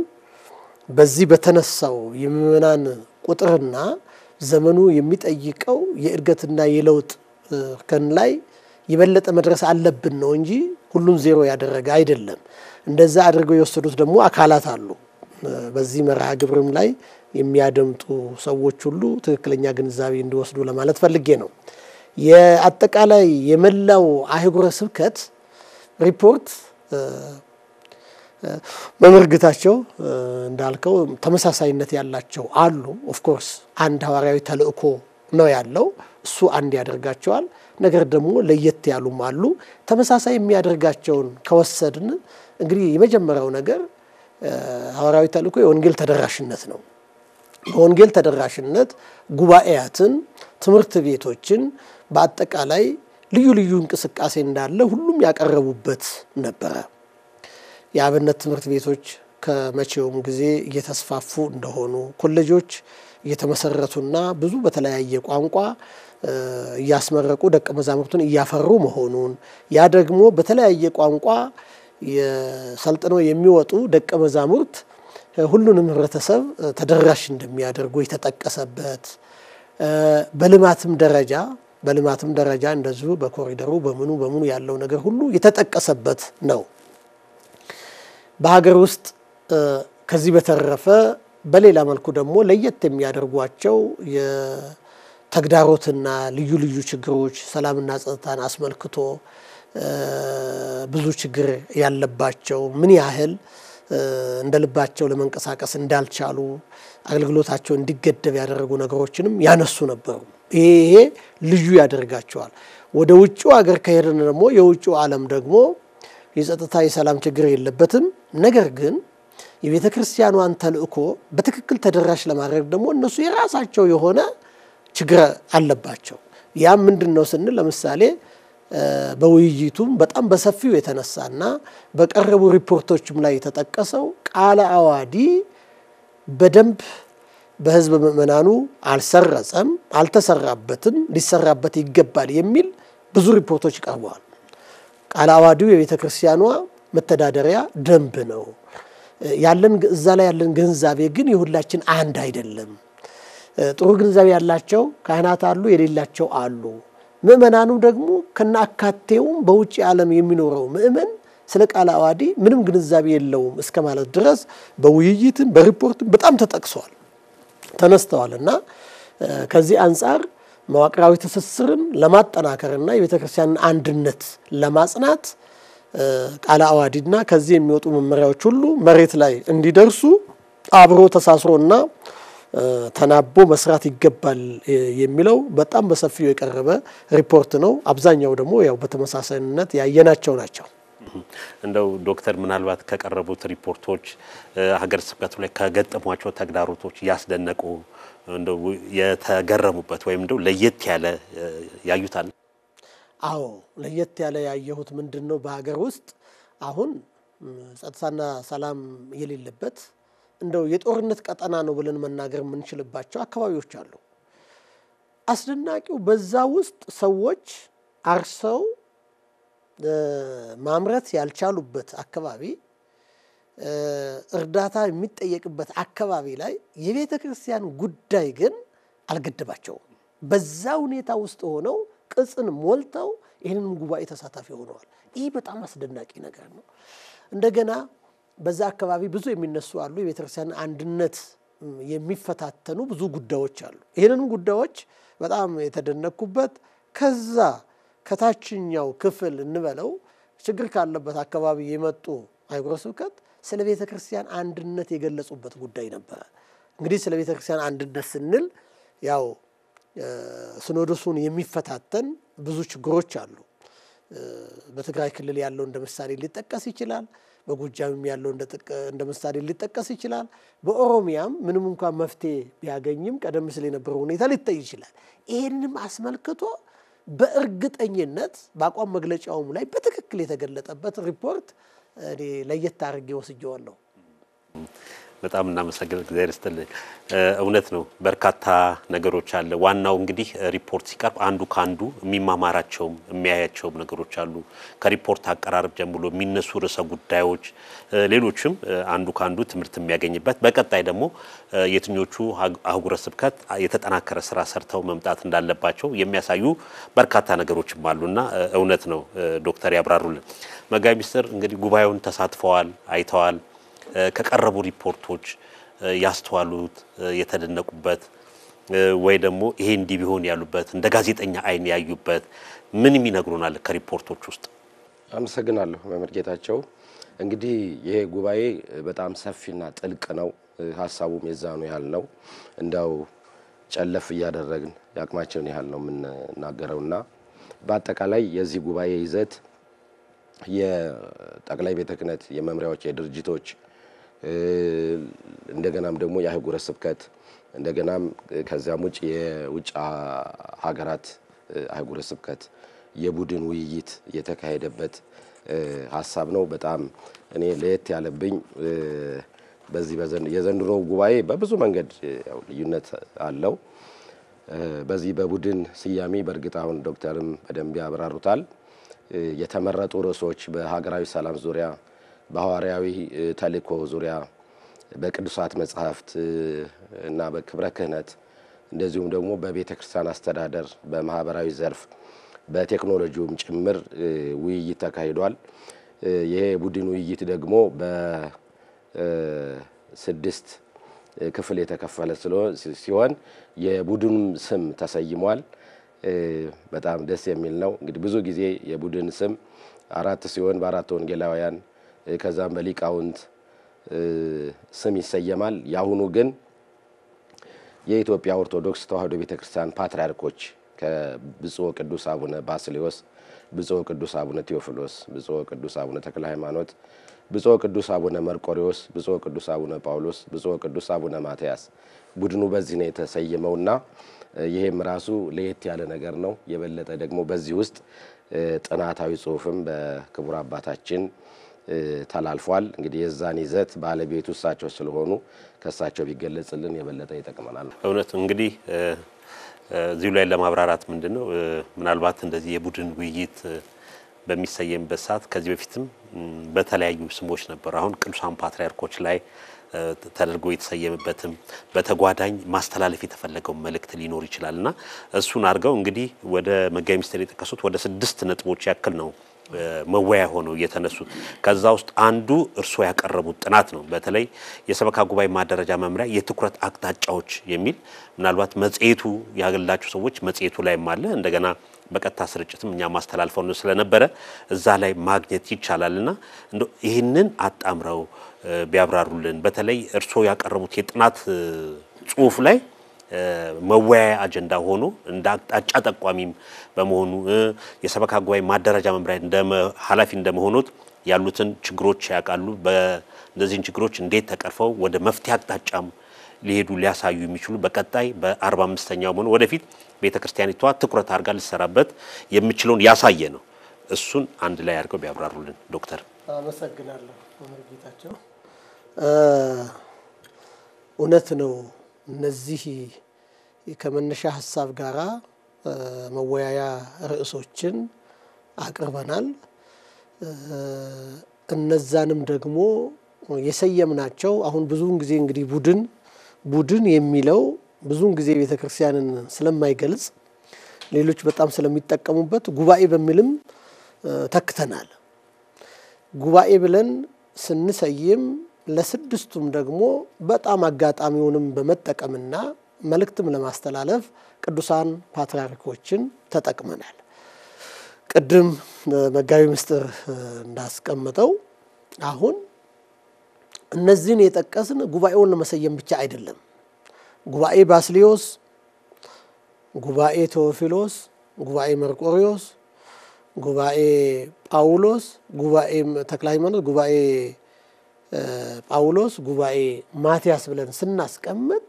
በዚህ በተነሳው የምእመናን ቁጥርና ዘመኑ የሚጠይቀው የእድገትና የለውጥ ከን ላይ ይበለጠ መድረስ አለብን ነው እንጂ ሁሉን ዜሮ ያደረገ አይደለም እንደዛ አድርገው የወሰዱት ደግሞ አካላት አሉ በዚህ መርሃ ግብርም ላይ የሚያደምጡ ሰዎች ሁሉ ትክክለኛ ግንዛቤ እንዲወስዱ ለማለት ፈልጌ ነው የአጠቃላይ የመላው አህጉረ ስብከት ሪፖርት መመርግታቸው እንዳልከው ተመሳሳይነት ያላቸው አሉ ኦፍ ኮርስ አንድ ሐዋርያዊ ተልእኮ ነው ያለው እሱ አንድ ያደርጋቸዋል ነገር ደግሞ ለየት ያሉም አሉ ተመሳሳይ የሚያደርጋቸውን ከወሰድን እንግዲህ የመጀመሪያው ነገር ሐዋርያዊ ተልእኮ የወንጌል ተደራሽነት ነው በወንጌል ተደራሽነት ጉባኤያትን ትምህርት ቤቶችን በአጠቃላይ ልዩ ልዩ እንቅስቃሴ እንዳለ ሁሉም ያቀርቡበት ነበር የአብነት ትምህርት ቤቶች ከመቼውም ጊዜ እየተስፋፉ እንደሆኑ ኮሌጆች እየተመሰረቱና ብዙ በተለያየ ቋንቋ ያስመረቁ ደቀ መዛሙርቱን ያፈሩ መሆኑን ያ ደግሞ በተለያየ ቋንቋ የሰልጥነው የሚወጡ ደቀ መዛሙርት ሁሉንም ህብረተሰብ ተደራሽ እንደሚያደርጉ የተጠቀሰበት በልማትም ደረጃ እንደዚሁ በኮሪደሩ በመኑ ያለው ነገር ሁሉ የተጠቀሰበት ነው በሀገር ውስጥ ከዚህ በተረፈ በሌላ መልኩ ደግሞ ለየት የሚያደርጓቸው የተግዳሮትና ልዩ ችግሮች ሰላምና ጸጥታን አስመልክቶ ብዙ ችግር ያለባቸው ምን ያህል እንደልባቸው ለመንቀሳቀስ እንዳልቻሉ አገልግሎታቸው እንዲገደብ ያደረጉ ነገሮችንም ያነሱ ነበሩ ይሄ ልዩ ያደርጋቸዋል ወደ ውጪው ሀገር ከሄደን ደግሞ የውጪው ዓለም ደግሞ የጸጥታ የሰላም ችግር የለበትም ነገር ግን የቤተክርስቲያኗን ተልእኮ በትክክል ተደራሽ ለማድረግ ደግሞ እነሱ የራሳቸው የሆነ ችግር አለባቸው ያ ምንድነው ስንል ለምሳሌ በውይይቱም በጣም በሰፊው የተነሳና በቀረቡ ሪፖርቶችም ላይ የተጠቀሰው ቃለ አዋዲ በደንብ በህዝብ ምእመናኑ አልሰረጸም አልተሰራበትም ሊሰራበት ይገባል የሚል ብዙ ሪፖርቶች ቀርበዋል ቃለ አዋዲው የቤተክርስቲያኗ መተዳደሪያ ደንብ ነው ያለን እዛ ላይ ያለን ግንዛቤ ግን የሁላችን አንድ አይደለም ጥሩ ግንዛቤ ያላቸው ካህናት አሉ የሌላቸው አሉ ምእመናኑ ደግሞ ከናካቴው በውጪ ዓለም የሚኖረው ምእመን ስለ ቃለ አዋዲ ምንም ግንዛቤ የለውም እስከማለት ድረስ በውይይትም በሪፖርትም በጣም ተነስተዋልና ከዚህ አንፃር መዋቅራዊ ትስስርን ለማጠናከርና የቤተክርስቲያን አንድነት ለማጽናት ቃለ አዋዲና ከዚህ የሚወጡ መመሪያዎች ሁሉ መሬት ላይ እንዲደርሱ አብሮ ተሳስሮና ተናቦ መስራት ይገባል የሚለው በጣም በሰፊው የቀረበ ሪፖርት ነው አብዛኛው ደግሞ ያው በተመሳሳይነት ያየናቸው ናቸው እንደው ዶክተር ምናልባት ከቀረቡት ሪፖርቶች ሀገር ስብከቱ ላይ ከገጠሟቸው ተግዳሮቶች ያስደነቁ እንደው የተገረሙበት ወይም እንደው ለየት ያለ ያዩታል አዎ ለየት ያለ ያየሁት ምንድነው በሀገር ውስጥ አሁን ጸጥታና ሰላም የሌለበት እንደው የጦርነት ቀጠና ነው ብለን መናገር የምንችልባቸው አካባቢዎች አሉ አስደናቂው በዛ ውስጥ ሰዎች አርሰው ማምረት ያልቻሉበት አካባቢ እርዳታ የሚጠየቅበት አካባቢ ላይ የቤተክርስቲያን ጉዳይ ግን አልገደባቸው በዛ ሁኔታ ውስጥ ሆነው ቅጽን ሞልተው ይሄንን ጉባኤ ተሳታፊ ሆነዋል ይሄ በጣም አስደናቂ ነገር ነው እንደገና በዛ አካባቢ ብዙ የሚነሱ አሉ የቤተክርስቲያን አንድነት የሚፈታተኑ ብዙ ጉዳዮች አሉ ይሄንን ጉዳዮች በጣም የተደነቁበት ከዛ ከታችኛው ክፍል እንበለው ችግር ካለበት አካባቢ የመጡ አህጉረ ስብከት ስለ ቤተ ክርስቲያን አንድነት የገለጹበት ጉዳይ ነበር። እንግዲህ ስለ ቤተ ክርስቲያን አንድነት ስንል ያው ሲኖዶሱን የሚፈታተን ብዙ ችግሮች አሉ። በትግራይ ክልል ያለው እንደ ምሳሌ ሊጠቀስ ይችላል። በጎጃምም ያለው እንደ ምሳሌ ሊጠቀስ ይችላል። በኦሮሚያም ምንም እንኳን መፍትሄ ቢያገኝም ቀደም ሲል የነበረው ሁኔታ ሊታይ ይችላል። ይሄንንም አስመልክቶ በእርግጠኝነት በአቋም መግለጫውም ላይ በትክክል የተገለጠበት ሪፖርት እኔ ለየት አድርጌ ወስጄዋለሁ። በጣም እናመሰግናለን። እግዚአብሔር ይስጥልኝ። እውነት ነው በርካታ ነገሮች አለ። ዋናው እንግዲህ ሪፖርት ሲቀርብ አንዱ ካንዱ የሚማማራቸው የሚያያቸው ነገሮች አሉ። ከሪፖርት አቀራረብ ጀምሮ የሚነሱ ርዕሰ ጉዳዮች ሌሎችም አንዱ ካንዱ ትምህርት የሚያገኝበት በቀጣይ ደግሞ የትኞቹ አህጉረ ስብከት የተጠናከረ ስራ ሰርተው መምጣት እንዳለባቸው የሚያሳዩ በርካታ ነገሮችም አሉና እውነት ነው ዶክተር ያብራሩልን። መጋቢ ሚኒስትር እንግዲህ ጉባኤውን ተሳትፈዋል፣ አይተዋል። ከቀረቡ ሪፖርቶች ያስተዋሉት የተደነቁበት ወይ ደግሞ ይሄ እንዲህ ቢሆን ያሉበት እንደ ጋዜጠኛ አይን ያዩበት ምን ይነግሩናል ከሪፖርቶች ውስጥ? አመሰግናለሁ መምህር ጌታቸው። እንግዲህ ይሄ ጉባኤ በጣም ሰፊና ጥልቅ ነው። ሐሳቡም የዛኑ ያህል ነው። እንዳው ጨለፍ እያደረግን ያቅማቸውን ያህል ነው የምንናገረውና በአጠቃላይ የዚህ ጉባኤ ይዘት የጠቅላይ ቤተ ክህነት የመምሪያዎች የድርጅቶች እንደገናም ደግሞ የአህጉረ ስብከት እንደገናም ከዛም ውጭ የውጭ ሀገራት አህጉረ ስብከት የቡድን ውይይት የተካሄደበት ሐሳብ ነው። በጣም እኔ ለየት ያለብኝ በዚህ የዘንድሮ ጉባኤ በብዙ መንገድ ያው ልዩነት አለው። በዚህ በቡድን ስያሜ በእርግጥ አሁን ዶክተርም በደንብ ያብራሩታል። የተመረጡ ርዕሶች በሀገራዊ ሰላም ዙሪያ፣ በሐዋርያዊ ተልእኮ ዙሪያ፣ በቅዱሳት መጻሕፍት እና በክብረ ክህነት እንደዚሁም ደግሞ በቤተ ክርስቲያን አስተዳደር፣ በማህበራዊ ዘርፍ፣ በቴክኖሎጂውም ጭምር ውይይት ተካሂዷል። ይሄ ቡድን ውይይት ደግሞ በ6 ክፍል የተከፈለ ሲሆን የቡድን ስም ተሰይሟል። በጣም ደስ የሚል ነው። እንግዲህ ብዙ ጊዜ የቡድን ስም 4 ሲሆን በ4 ወንጌላውያን ከዛም በሊቃውንት ስም ይሰየማል። ያሁኑ ግን የኢትዮጵያ ኦርቶዶክስ ተዋሕዶ ቤተክርስቲያን ፓትርያርኮች ከብፁዕ ቅዱስ አቡነ ባስልዮስ፣ ብፁዕ ቅዱስ አቡነ ቴዎፍሎስ፣ ብፁዕ ቅዱስ አቡነ ተክለ ሃይማኖት፣ ብፁዕ ቅዱስ አቡነ መርቆሪዎስ፣ ብፁዕ ቅዱስ አቡነ ጳውሎስ፣ ብፁዕ ቅዱስ አቡነ ማትያስ ቡድኑ በዚህ ነው የተሰየመውና ይሄም ራሱ ለየት ያለ ነገር ነው። የበለጠ ደግሞ በዚህ ውስጥ ጥናታዊ ጽሑፍም በክቡር አባታችን ተላልፏል። እንግዲህ የዛን ይዘት ባለቤቱ እሳቸው ስለሆኑ ከእሳቸው ቢገለጽልን የበለጠ ይጠቅመናል። እውነት እንግዲህ እዚሁ ላይ ለማብራራት ምንድነው ምናልባት እንደዚህ የቡድን ውይይት በሚሰየምበት ሰዓት ከዚህ በፊትም በተለያዩ ስሞች ነበር። አሁን ቅዱሳን ፓትርያርኮች ላይ ተደርጎ የተሰየመበትም በተጓዳኝ ማስተላለፍ የተፈለገው መልእክት ሊኖር ይችላልና እሱን አድርገው እንግዲህ ወደ መጋቢ ሚኒስትር የጠቀሱት ወደ 6 ነጥቦች ያክል ነው መወያ ሆነው የተነሱት። ከዛ ውስጥ አንዱ እርሶ ያቀረቡት ጥናት ነው። በተለይ የሰበካ ጉባኤ ማደረጃ መምሪያ የትኩረት አቅጣጫዎች የሚል ምናልባት መጽሔቱ ያገላችሁ ሰዎች መጽሔቱ ላይም አለ እንደገና በቀጥታ ስርጭትም እኛ ማስተላልፈው ነው ስለነበረ እዛ ላይ ማግኘት ይቻላልና እንዴ ይሄንን አጣምረው ቢያብራሩልን። በተለይ እርሶ ያቀረቡት የጥናት ጽሑፍ ላይ መወያያ አጀንዳ ሆኖ እንደ አቅጣጫ ጠቋሚም በመሆኑ የሰበካ ጉባኤ ማደረጃ መምሪያ ኃላፊ እንደመሆኑት ያሉትን ችግሮች ያቃሉ። በእነዚህን ችግሮች እንዴት ተቀርፈው ወደ መፍትሄ አቅጣጫም ሊሄዱ ሊያሳዩ የሚችሉ በቀጣይ በ45ኛው ሆኖ ወደፊት ቤተክርስቲያኒቷ ትኩረት አድርጋ ልትሰራበት የሚችለውን ያሳየ ነው። እሱን አንድ ላይ አድርገው ቢያብራሩልን ዶክተር። አመሰግናለሁ ጌታቸው። እውነት ነው። እነዚህ ከመነሻ ሐሳብ ጋራ መወያያ ርዕሶችን አቅርበናል። እነዛንም ደግሞ የሰየምናቸው አሁን ብዙውን ጊዜ እንግዲህ ቡድን የሚለው ብዙውን ጊዜ ቤተክርስቲያንን ስለማይገልጽ ሌሎች በጣም ስለሚጠቀሙበት ጉባኤ በሚልም ተክተናል። ጉባኤ ብለን ስንሰይም ለስድስቱም ደግሞ በጣም አጋጣሚውንም በመጠቀምና መልእክትም ለማስተላለፍ ቅዱሳን ፓትርያርኮችን ተጠቅመናል። ቅድም መጋቢ ምስጢር እንዳስቀመጠው አሁን እነዚህን የጠቀስን ጉባኤውን ለመሰየም ብቻ አይደለም። ጉባኤ ባስልዮስ፣ ጉባኤ ቴዎፊሎስ፣ ጉባኤ መርቆሪዎስ፣ ጉባኤ ጳውሎስ፣ ጉባኤ ተክለ ሃይማኖት፣ ጉባኤ ጳውሎስ፣ ጉባኤ ማቲያስ ብለን ስናስቀምጥ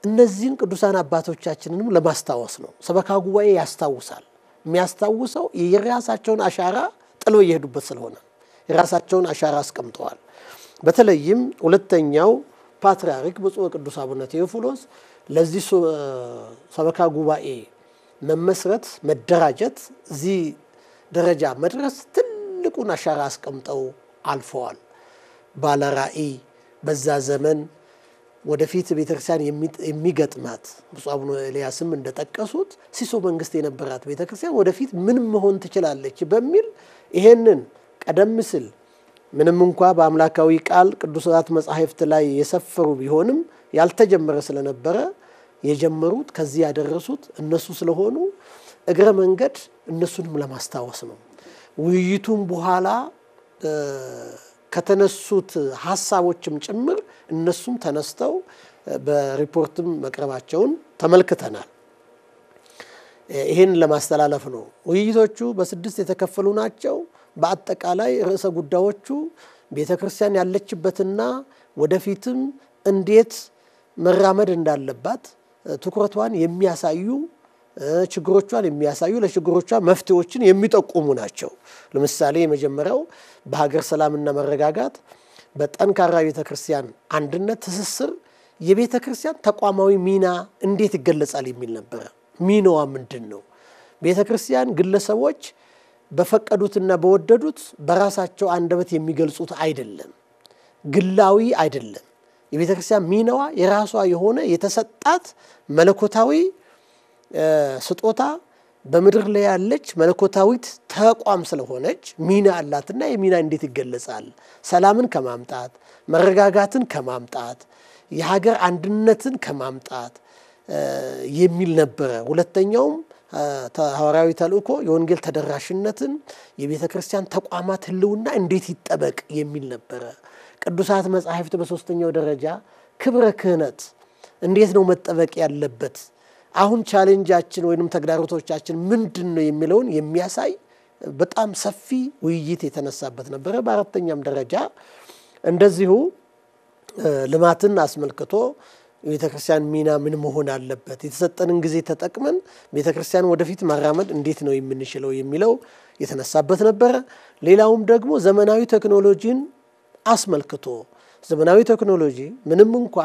እነዚህን ቅዱሳን አባቶቻችንንም ለማስታወስ ነው። ሰበካ ጉባኤ ያስታውሳል። የሚያስታውሰው የራሳቸውን አሻራ ጥለው የሄዱበት ስለሆነ የራሳቸውን አሻራ አስቀምጠዋል። በተለይም ሁለተኛው ፓትርያርክ ብፁዕ ቅዱስ አቡነ ቴዎፍሎስ ለዚህ ሰበካ ጉባኤ መመስረት መደራጀት እዚህ ደረጃ መድረስ ትልቁን አሻራ አስቀምጠው አልፈዋል። ባለራእይ በዛ ዘመን ወደፊት ቤተክርስቲያን የሚገጥማት ብፁዕ አቡነ ኤልያስም እንደጠቀሱት ሲሶ መንግስት የነበራት ቤተክርስቲያን ወደፊት ምን መሆን ትችላለች በሚል ይሄንን ቀደም ሲል ምንም እንኳ በአምላካዊ ቃል ቅዱሳት መጻሕፍት ላይ የሰፈሩ ቢሆንም ያልተጀመረ ስለነበረ የጀመሩት ከዚህ ያደረሱት እነሱ ስለሆኑ እግረ መንገድ እነሱንም ለማስታወስ ነው። ውይይቱም በኋላ ከተነሱት ሐሳቦችም ጭምር እነሱም ተነስተው በሪፖርትም መቅረባቸውን ተመልክተናል። ይሄን ለማስተላለፍ ነው። ውይይቶቹ በስድስት የተከፈሉ ናቸው። በአጠቃላይ ርዕሰ ጉዳዮቹ ቤተክርስቲያን ያለችበትና ወደፊትም እንዴት መራመድ እንዳለባት ትኩረቷን የሚያሳዩ ችግሮቿን የሚያሳዩ ለችግሮቿ መፍትሄዎችን የሚጠቁሙ ናቸው። ለምሳሌ የመጀመሪያው በሀገር ሰላምና መረጋጋት በጠንካራ ቤተክርስቲያን አንድነት ትስስር የቤተክርስቲያን ተቋማዊ ሚና እንዴት ይገለጻል የሚል ነበር። ሚናዋ ምንድነው? ቤተክርስቲያን ግለሰቦች በፈቀዱትና በወደዱት በራሳቸው አንደበት የሚገልጹት አይደለም፣ ግላዊ አይደለም። የቤተክርስቲያን ሚናዋ የራሷ የሆነ የተሰጣት መለኮታዊ ስጦታ በምድር ላይ ያለች መለኮታዊት ተቋም ስለሆነች ሚና አላትና የሚና እንዴት ይገለጻል? ሰላምን ከማምጣት መረጋጋትን ከማምጣት የሀገር አንድነትን ከማምጣት የሚል ነበር። ሁለተኛውም ሐዋርያዊ ተልእኮ የወንጌል ተደራሽነትን የቤተክርስቲያን ተቋማት ህልውና እንዴት ይጠበቅ የሚል ነበር። ቅዱሳት መጻሕፍት በሶስተኛው ደረጃ ክብረ ክህነት እንዴት ነው መጠበቅ ያለበት? አሁን ቻሌንጃችን ወይንም ተግዳሮቶቻችን ምንድነው የሚለውን የሚያሳይ በጣም ሰፊ ውይይት የተነሳበት ነበር። በአራተኛም ደረጃ እንደዚሁ ልማትን አስመልክቶ ቤተክርስቲያን ሚና ምን መሆን አለበት፣ የተሰጠንን ጊዜ ተጠቅመን ቤተክርስቲያን ወደፊት ማራመድ እንዴት ነው የምንችለው የሚለው የተነሳበት ነበር። ሌላውም ደግሞ ዘመናዊ ቴክኖሎጂን አስመልክቶ ዘመናዊ ቴክኖሎጂ ምንም እንኳ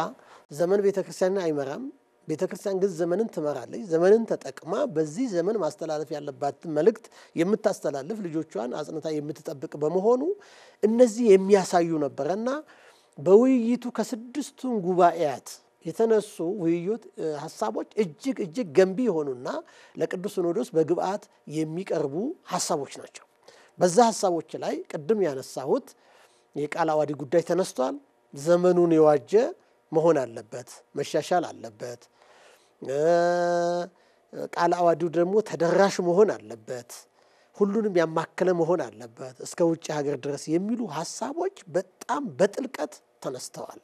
ዘመን ቤተክርስቲያንን አይመራም፣ ቤተክርስቲያን ግን ዘመንን ትመራለች። ዘመንን ተጠቅማ በዚህ ዘመን ማስተላለፍ ያለባት መልእክት የምታስተላልፍ ልጆቿን አጽንታ የምትጠብቅ በመሆኑ እነዚህ የሚያሳዩ ነበርና በውይይቱ ከስድስቱም ጉባኤያት የተነሱ ውይይት ሐሳቦች እጅግ ገንቢ የሆኑና ለቅዱስ ሲኖዶስ በግብአት የሚቀርቡ ሐሳቦች ናቸው። በዛ ሐሳቦች ላይ ቅድም ያነሳሁት የቃለ ዓዋዲ ጉዳይ ተነስቷል። ዘመኑን የዋጀ መሆን አለበት፣ መሻሻል አለበት። ቃለ ዓዋዲው ደግሞ ተደራሽ መሆን አለበት፣ ሁሉንም ያማከለ መሆን አለበት እስከ ውጭ ሀገር ድረስ የሚሉ ሐሳቦች በጣም በጥልቀት ተነስተዋል።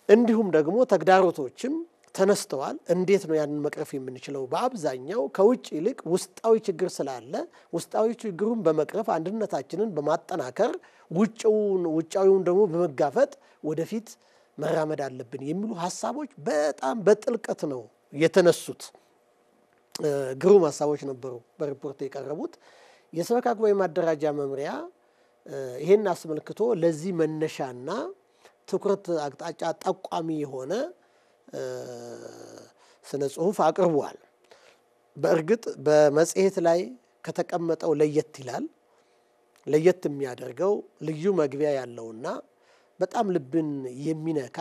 እንዲሁም ደግሞ ተግዳሮቶችም ተነስተዋል። እንዴት ነው ያንን መቅረፍ የምንችለው? በአብዛኛው ከውጭ ይልቅ ውስጣዊ ችግር ስላለ ውስጣዊ ችግሩን በመቅረፍ አንድነታችንን በማጠናከር ውጫዊውን ደግሞ በመጋፈጥ ወደፊት መራመድ አለብን የሚሉ ሐሳቦች በጣም በጥልቀት ነው የተነሱት። ግሩም ሐሳቦች ነበሩ በሪፖርት የቀረቡት። የሰበካ ጉባኤ ማደራጃ መምሪያ ይሄን አስመልክቶ ለዚህ መነሻና ትኩረት አቅጣጫ ጠቋሚ የሆነ ስነ ጽሁፍ አቅርቧል። በእርግጥ በመጽሔት ላይ ከተቀመጠው ለየት ይላል። ለየት የሚያደርገው ልዩ መግቢያ ያለውና በጣም ልብን የሚነካ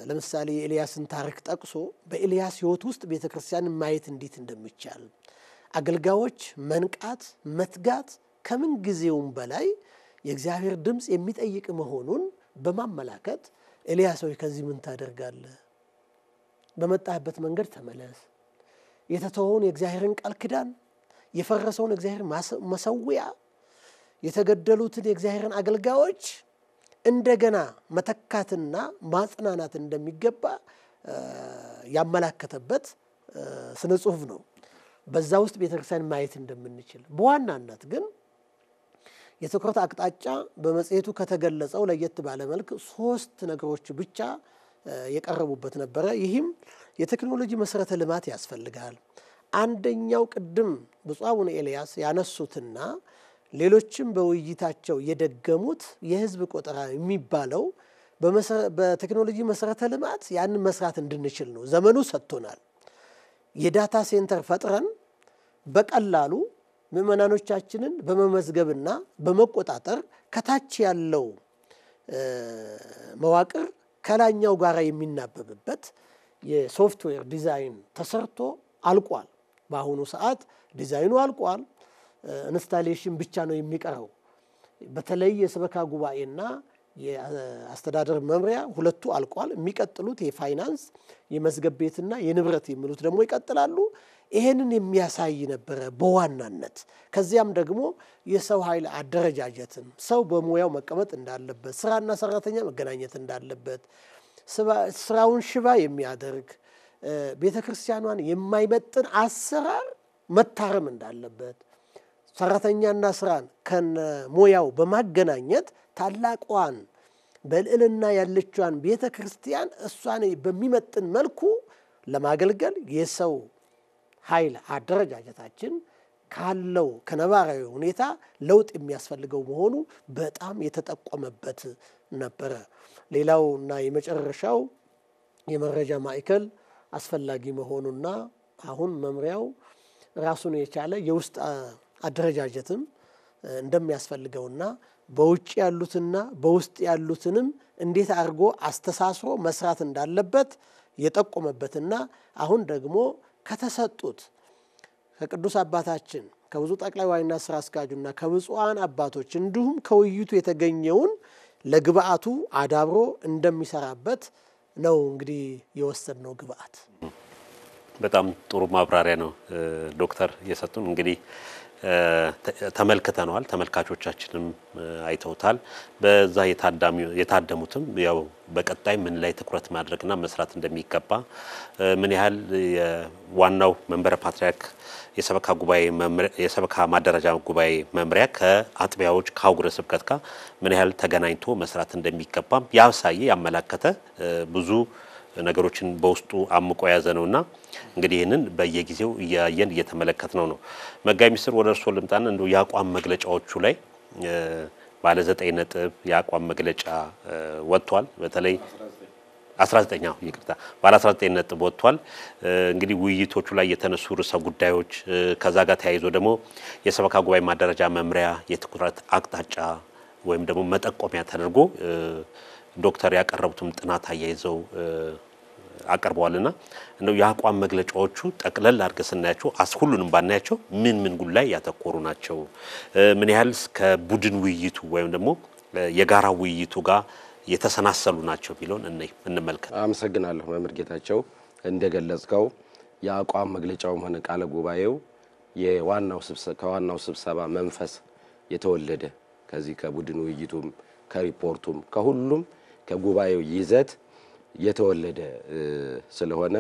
ለምሳሌ የኤልያስን ታሪክ ጠቅሶ በኤልያስ ሕይወት ውስጥ ቤተክርስቲያንን ማየት እንዴት እንደሚቻል አገልጋዮች መንቃት መትጋት ከምን ጊዜውም በላይ የእግዚአብሔር ድምጽ የሚጠይቅ መሆኑን በማመላከት ኤልያስ ሆይ ከዚህ ምን ታደርጋለህ? በመጣህበት መንገድ ተመለስ፣ የተተወውን የእግዚአብሔርን ቃል ኪዳን የፈረሰውን እግዚአብሔር መሰዊያ የተገደሉትን የእግዚአብሔርን አገልጋዮች እንደገና መተካትና ማጽናናት እንደሚገባ ያመላከተበት ስነ ጽሁፍ ነው። በዛ ውስጥ ቤተክርስቲያን ማየት እንደምንችል በዋናነት ግን የትኩረት አቅጣጫ በመጽሔቱ ከተገለጸው ለየት ባለ መልክ 3 ነገሮች ብቻ የቀረቡበት ነበረ። ይህም የቴክኖሎጂ መሰረተ ልማት ያስፈልጋል። አንደኛው ቅድም ብፁዕ አቡነ ኤልያስ ያነሱትና ሌሎችም በውይይታቸው የደገሙት የህዝብ ቆጠራ የሚባለው በቴክኖሎጂ መሰረተ ልማት ያንን መስራት እንድንችል ነው። ዘመኑ ሰጥቶናል። የዳታ ሴንተር ፈጥረን በቀላሉ ምዕመናኖቻችንን በመመዝገብና በመቆጣጠር ከታች ያለው መዋቅር ከላኛው ጋር የሚናበብበት የሶፍትዌር ዲዛይን ተሰርቶ አልቋል። በአሁኑ ሰዓት ዲዛይኑ አልቋል። ኢንስታሌሽን ብቻ ነው የሚቀረው። በተለይ የሰበካ ጉባኤና የአስተዳደር መምሪያ ሁለቱ አልቋል። የሚቀጥሉት የፋይናንስ የመዝገብ ቤትና የንብረት የሚሉት ደግሞ ይቀጥላሉ። ይሄንን የሚያሳይ ነበረ በዋናነት። ከዚያም ደግሞ የሰው ኃይል አደረጃጀትን ሰው በሙያው መቀመጥ እንዳለበት፣ ስራና ሰራተኛ መገናኘት እንዳለበት፣ ስራውን ሽባ የሚያደርግ ቤተክርስቲያኗን የማይመጥን አሰራር መታረም እንዳለበት፣ ሰራተኛና ስራን ከሙያው በማገናኘት ታላቋን በልዕልና ያለችዋን ቤተክርስቲያን እሷን በሚመጥን መልኩ ለማገልገል የሰው ኃይል አደረጃጀታችን ካለው ከነባራዊ ሁኔታ ለውጥ የሚያስፈልገው መሆኑ በጣም የተጠቆመበት ነበረ። ሌላውና የመጨረሻው የመረጃ ማዕከል አስፈላጊ መሆኑና አሁን መምሪያው ራሱን የቻለ የውስጥ አደረጃጀትም እንደሚያስፈልገውና በውጭ ያሉትና በውስጥ ያሉትንም እንዴት አድርጎ አስተሳስሮ መስራት እንዳለበት የጠቆመበትና አሁን ደግሞ ከተሰጡት ከቅዱስ አባታችን ከብዙ ጠቅላይ ዋና ስራ አስኪያጁና ከብፁዓን አባቶች እንዲሁም ከውይይቱ የተገኘውን ለግብአቱ አዳብሮ እንደሚሰራበት ነው እንግዲህ የወሰድነው ግብአት። በጣም ጥሩ ማብራሪያ ነው ዶክተር የሰጡን። እንግዲህ ተመልክተናል፣ ተመልካቾቻችንም አይተውታል። በዛ የታደሙትም ያው በቀጣይ ምን ላይ ትኩረት ማድረግና መስራት እንደሚገባ ምን ያህል የዋናው መንበረ ፓትርያርክ የሰበካ ማደራጃ ጉባኤ መምሪያ ከአጥቢያዎች ከአህጉረ ስብከት ጋር ምን ያህል ተገናኝቶ መስራት እንደሚገባ ያሳየ ያመላከተ ብዙ ነገሮችን በውስጡ አምቆ ያዘ ነውና እንግዲህ ይሄንን በየጊዜው እያየን እየተመለከትነው ነው። መጋቢ ሚኒስትር ወደ እርሶ ልምጣና እንደው የአቋም መግለጫዎቹ ላይ ባለ 9 ነጥብ የአቋም መግለጫ ወጥቷል። በተለይ 19 ይቅርታ ባለ 19 ነጥብ ወጥቷል። እንግዲህ ውይይቶቹ ላይ የተነሱ ርዕሰ ጉዳዮች ከዛ ጋር ተያይዞ ደግሞ የሰበካ ጉባኤ ማደራጃ መምሪያ የትኩረት አቅጣጫ ወይም ደግሞ መጠቆሚያ ተደርጎ ዶክተር ያቀረቡትም ጥናት አያይዘው አቀርበዋልና እንደው የአቋም መግለጫዎቹ ጠቅለል አድርገን ስናያቸው ሁሉንም ባናያቸው ምን ጉዳይ ያተኮሩ ናቸው? ምን ያህል ከቡድን ውይይቱ ወይም ደግሞ የጋራ ውይይቱ ጋር የተሰናሰሉ ናቸው ቢሎን እንመልከት። አመሰግናለሁ መምህር ጌታቸው። እንደገለጽከው የአቋም መግለጫውም ሆነ ቃለ ጉባኤው ከዋናው ስብሰባ መንፈስ የተወለደ ከዚህ ከቡድን ውይይቱም ከሪፖርቱም ከሁሉም ከጉባኤው ይዘት የተወለደ ስለሆነ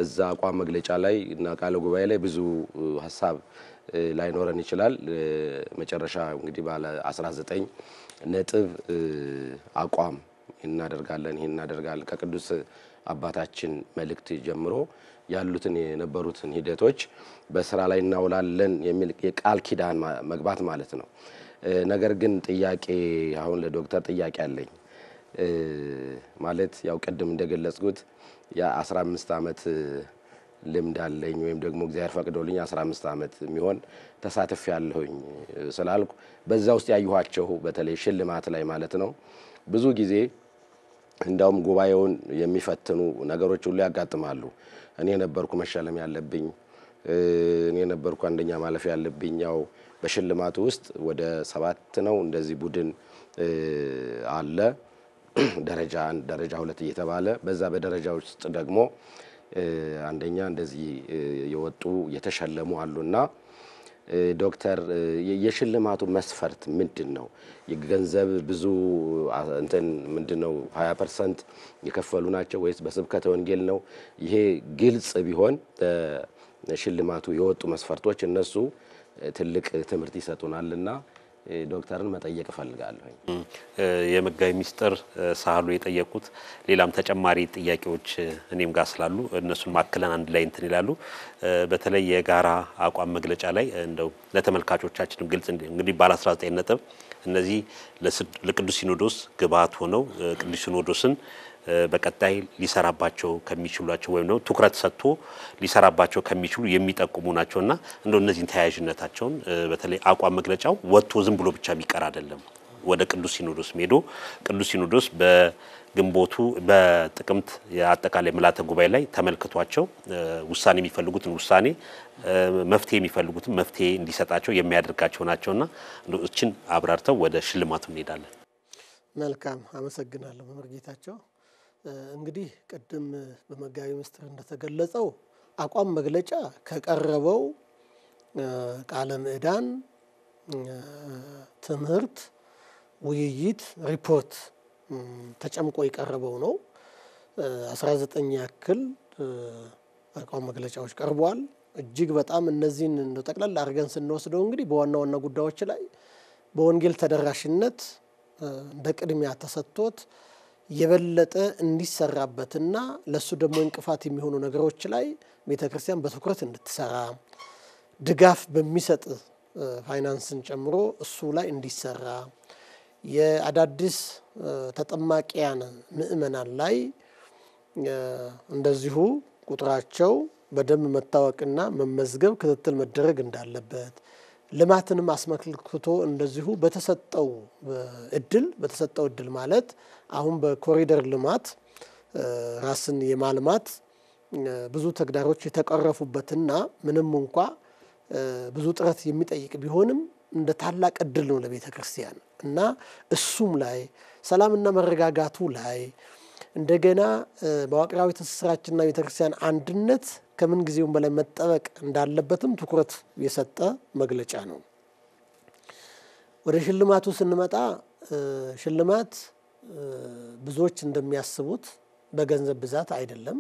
እዛ አቋም መግለጫ ላይ እና ቃለ ጉባኤ ላይ ብዙ ሐሳብ ላይኖረን ይችላል። መጨረሻ እንግዲህ ባለ 19 ነጥብ አቋም እናደርጋለን ከቅዱስ አባታችን መልእክት ጀምሮ ያሉትን የነበሩትን ሂደቶች በስራ ላይ እናውላለን የሚል የቃል ኪዳን መግባት ማለት ነው። ነገር ግን ጥያቄ አሁን ለዶክተር ጥያቄ አለኝ። ማለት ያው ቀደም እንደገለጽኩት ያ15 አመት ልምድ አለኝ ወይም ደግሞ እግዚአብሔር ፈቅዶልኝ 15 አመት የሚሆን ተሳትፍ ያለሁኝ ስላልኩ በዛ ውስጥ ያዩኋቸው በተለይ ሽልማት ላይ ማለት ነው ብዙ ጊዜ እንዳውም ጉባኤውን የሚፈትኑ ነገሮች ሁሉ ያጋጥማሉ። እኔ ነበርኩ መሸለም ያለብኝ፣ እኔ ነበርኩ አንደኛ ማለፍ ያለብኝ። ያው በሽልማቱ ውስጥ ወደ 7 ነው እንደዚህ ቡድን አለ ደረጃ 1 ደረጃ 2 እየተባለ በዛ በደረጃው ውስጥ ደግሞ አንደኛ እንደዚህ የወጡ የተሸለሙ አሉና ዶክተር የሽልማቱ መስፈርት ምንድነው? የገንዘብ ብዙ እንትን ምንድነው 20% የከፈሉ ናቸው ወይስ በስብከተ ወንጌል ነው? ይሄ ግልጽ ቢሆን ሽልማቱ የወጡ መስፈርቶች እነሱ ትልቅ ትምህርት ይሰጡናልና ዶክተርን መጠየቅ ፈልጋለሁ። የመጋቢ ሚስጥር ሳህሉ የጠየቁት ሌላም ተጨማሪ ጥያቄዎች እኔም ጋር ስላሉ እነሱን ማከለን አንድ ላይ እንትን ይላሉ። በተለይ የጋራ አቋም መግለጫ ላይ እንደው ለተመልካቾቻችንም ግልጽ እንግዲህ ባለ 19 ነጥብ እነዚህ ለቅዱስ ሲኖዶስ ግብዓት ሆነው ቅዱስ ሲኖዶስን በቀጣይ ሊሰራባቸው ከሚችሏቸው ወይም ነው ትኩረት ሰጥቶ ሊሰራባቸው ከሚችሉ የሚጠቁሙ ናቸውና እንደው እነዚህን ተያያዥነታቸውን በተለይ አቋም መግለጫው ወጥቶ ዝም ብሎ ብቻ ቢቀር አይደለም። ወደ ቅዱስ ሲኖዶስ ሄዶ ቅዱስ ሲኖዶስ በግንቦቱ በጥቅምት የአጠቃላይ ምልዓተ ጉባኤ ላይ ተመልክቷቸው ውሳኔ የሚፈልጉትን ውሳኔ መፍትሄ የሚፈልጉትን መፍትሄ እንዲሰጣቸው የሚያደርጋቸው ናቸውና እንደው እችን አብራርተው ወደ ሽልማቱ እንሄዳለን። መልካም አመሰግናለሁ መምህር ጌታቸው። እንግዲህ ቀደም በመጋቢ ሚስጥር እንደተገለጸው አቋም መግለጫ ከቀረበው ቃለ ምዕዳን ትምህርት ውይይት ሪፖርት ተጨምቆ የቀረበው ነው። 19 ያክል አቋም መግለጫዎች ቀርበዋል። እጅግ በጣም እነዚህን እንደው ጠቅላላ አድርገን ስንወስደው እንግዲህ በዋና ዋና ጉዳዮች ላይ በወንጌል ተደራሽነት እንደ ቅድሚያ ተሰጥቶት የበለጠ እንዲሰራበትና ለሱ ደግሞ እንቅፋት የሚሆኑ ነገሮች ላይ ቤተክርስቲያን በትኩረት እንድትሰራ ድጋፍ በሚሰጥ ፋይናንስን ጨምሮ እሱ ላይ እንዲሰራ የአዳዲስ ተጠማቂያን ምእመናን ላይ እንደዚሁ ቁጥራቸው በደንብ መታወቅና መመዝገብ ክትትል መደረግ እንዳለበት ልማትንም አስመልክቶ እንደዚሁ በተሰጠው እድል ማለት አሁን በኮሪደር ልማት ራስን የማልማት ብዙ ተግዳሮች የተቀረፉበትና ምንም እንኳን ብዙ ጥረት የሚጠይቅ ቢሆንም እንደ ታላቅ እድል ነው ለቤተ ክርስቲያን እና እሱም ላይ ሰላምና መረጋጋቱ ላይ እንደገና መዋቅራዊ ትስስራችንና ቤተ ክርስቲያን አንድነት ከምን ጊዜውም በላይ መጠበቅ እንዳለበትም ትኩረት የሰጠ መግለጫ ነው። ወደ ሽልማቱ ስንመጣ ሽልማት ብዙዎች እንደሚያስቡት በገንዘብ ብዛት አይደለም።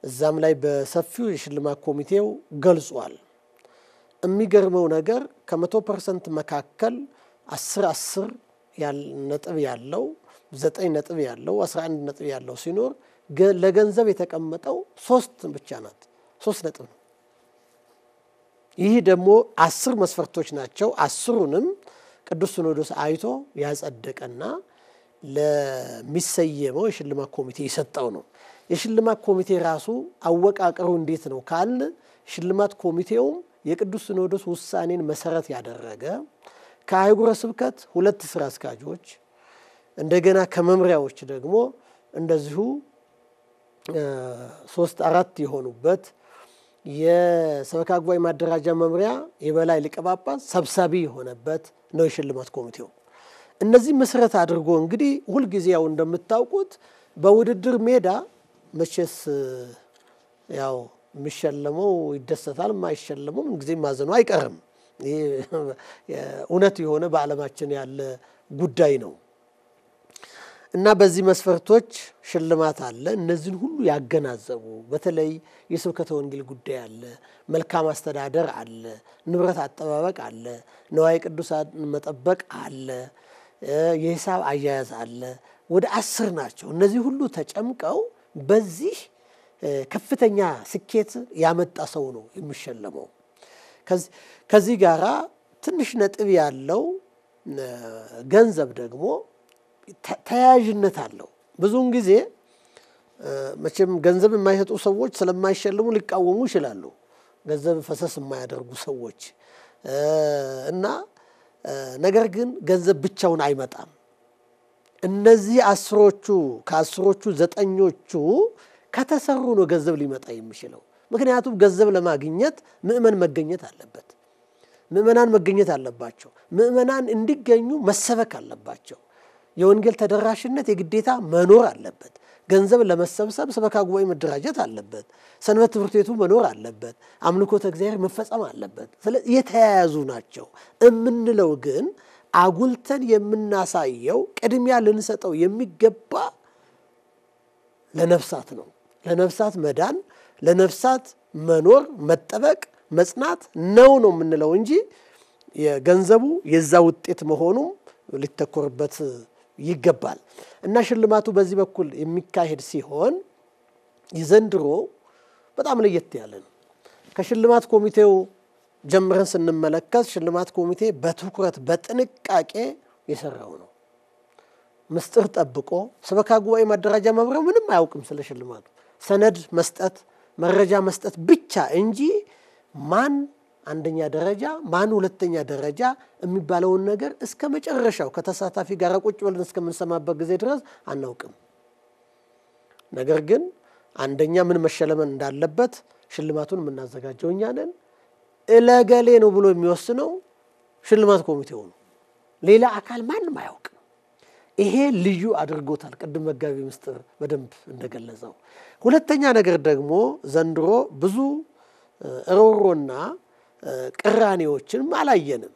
እዛም ላይ በሰፊው የሽልማት ኮሚቴው ገልጿል። የሚገርመው ነገር ከ100% መካከል 10 ነጥብ ያለው 9 ነጥብ ያለው 11 ነጥብ ያለው ሲኖር ለገንዘብ የተቀመጠው 3 ብቻ ናት። 3 ነጥብ ነው። ይህ ደግሞ 10 መስፈርቶች ናቸው። 10ሩንም ቅዱስ ሲኖዶስ አይቶ ያጸደቀና ለሚሰየመው የሽልማት ኮሚቴ የሰጠው ነው። የሽልማት ኮሚቴ ራሱ አወቃቀሩ እንዴት ነው ካል ሽልማት ኮሚቴው የቅዱስ ሲኖዶስ ውሳኔን መሰረት ያደረገ ከአህጉረ ስብከት 2 ስራ አስኪያጆች እንደገና ከመምሪያዎች ደግሞ እንደዚሁ 3-4 የሆኑበት የሰበካ ጉባኤ ማደራጃ መምሪያ የበላይ ሊቀ ጳጳስ ሰብሳቢ የሆነበት ነው የሽልማት ኮሚቴው። እነዚህ መሰረት አድርጎ እንግዲህ ሁሉ ጊዜ ያው እንደምታውቁት በውድድር ሜዳ መቼስ ያው የሚሸለመው ይደሰታል፣ ማይሸለመው ጊዜ ማዘኑ አይቀርም። ይሄ እውነት የሆነ በዓለማችን ያለ ጉዳይ ነው እና በዚህ መስፈርቶች ሽልማት አለ። እነዚህን ሁሉ ያገናዘቡ በተለይ የስብከተ ወንጌል ጉዳይ አለ፣ መልካም አስተዳደር አለ፣ ንብረት አጠባበቅ አለ፣ ንዋየ ቅዱሳን መጠበቅ አለ፣ የሂሳብ አያያዝ አለ። ወደ 10 ናቸው። እነዚህ ሁሉ ተጨምቀው በዚህ ከፍተኛ ስኬት ያመጣ ሰው ነው የሚሸለመው። ከዚህ ጋራ ትንሽ ነጥብ ያለው ገንዘብ ደግሞ ተያያዥነት አለው። ብዙውን ጊዜ መቼም ገንዘብ የማይሰጡ ሰዎች ስለማይሸልሙ ሊቃወሙ ይችላሉ። ገንዘብ ፈሰስ የማያደርጉ ሰዎች እና ነገር ግን ገንዘብ ብቻውን አይመጣም። እነዚህ 10ሮቹ ከ10ሮቹ 9ኞቹ ከተሰሩ ነው ገንዘብ ሊመጣ የሚችለው። ምክንያቱም ገንዘብ ለማግኘት ምእመን መገኘት አለበት። ምእመናን መገኘት አለባቸው። ምእመናን እንዲገኙ መሰበክ አለባቸው። የወንጌል ተደራሽነት የግዴታ መኖር አለበት። ገንዘብ ለመሰብሰብ ሰበካ ጉባኤ መደራጀት አለበት። ሰንበት ትምህርት ቤቱ መኖር አለበት። አምልኮተ እግዚአብሔር መፈጸም አለበት። ስለዚህ የተያያዙ ናቸው እምንለው ግን አጉልተን የምናሳየው ቅድሚያ ልንሰጠው የሚገባ ለነፍሳት ነው። ለነፍሳት መዳን፣ ለነፍሳት መኖር፣ መጠበቅ፣ መጽናት ነው የምንለው እንጂ የገንዘቡ የዛ ውጤት መሆኑ ሊተኮርበት ይገባል። እና ሽልማቱ በዚህ በኩል የሚካሄድ ሲሆን የዘንድሮ በጣም ለየት ያለ ነው። ከሽልማት ኮሚቴው ጀምረን ስንመለከት ሽልማት ኮሚቴ በትኩረት በጥንቃቄ የሰራው ነው። ምስጢር ጠብቆ ሰበካ ጉባኤ ማደራጃ መምሪያው ምንም አያውቅም ስለ ሽልማቱ። ሰነድ መስጠት መረጃ መስጠት ብቻ እንጂ ማን አንደኛ ደረጃ ማን ሁለተኛ ደረጃ የሚባለውን ነገር እስከ መጨረሻው ከተሳታፊ ጋር ቁጭ ብለን እስከምንሰማበት ጊዜ ድረስ አናውቅም። ነገር ግን አንደኛ ምን መሸለመን እንዳለበት ሽልማቱን የምናዘጋጀው እኛ ነን። እለገሌ ነው ብሎ የሚወስነው ሽልማት ኮሚቴው ነው። ሌላ አካል ማንም አያውቅም። ይሄ ልዩ አድርጎታል። ቅድም መጋቢ ምስጢር በደንብ እንደገለጸው። ሁለተኛ ነገር ደግሞ ዘንድሮ ብዙ ሮሮና ቅራኔዎችን አላየንም።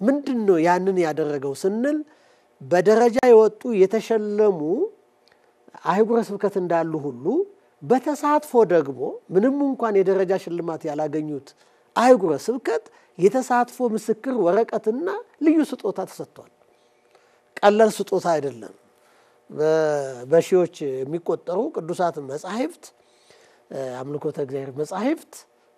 ምንድነው ያንን ያደረገው ስንል በደረጃ የወጡ የተሸለሙ አህጉረ ስብከት እንዳሉ ሁሉ በተሳትፎ ደግሞ ምንም እንኳን የደረጃ ሽልማት ያላገኙት አህጉረ ስብከት የተሳትፎ ምስክር ወረቀትና ልዩ ስጦታ ተሰጥቷል። ቀላል ስጦታ አይደለም። በሺዎች የሚቆጠሩ ቅዱሳት መጻሕፍት አምልኮተ እግዚአብሔር መጻሕፍት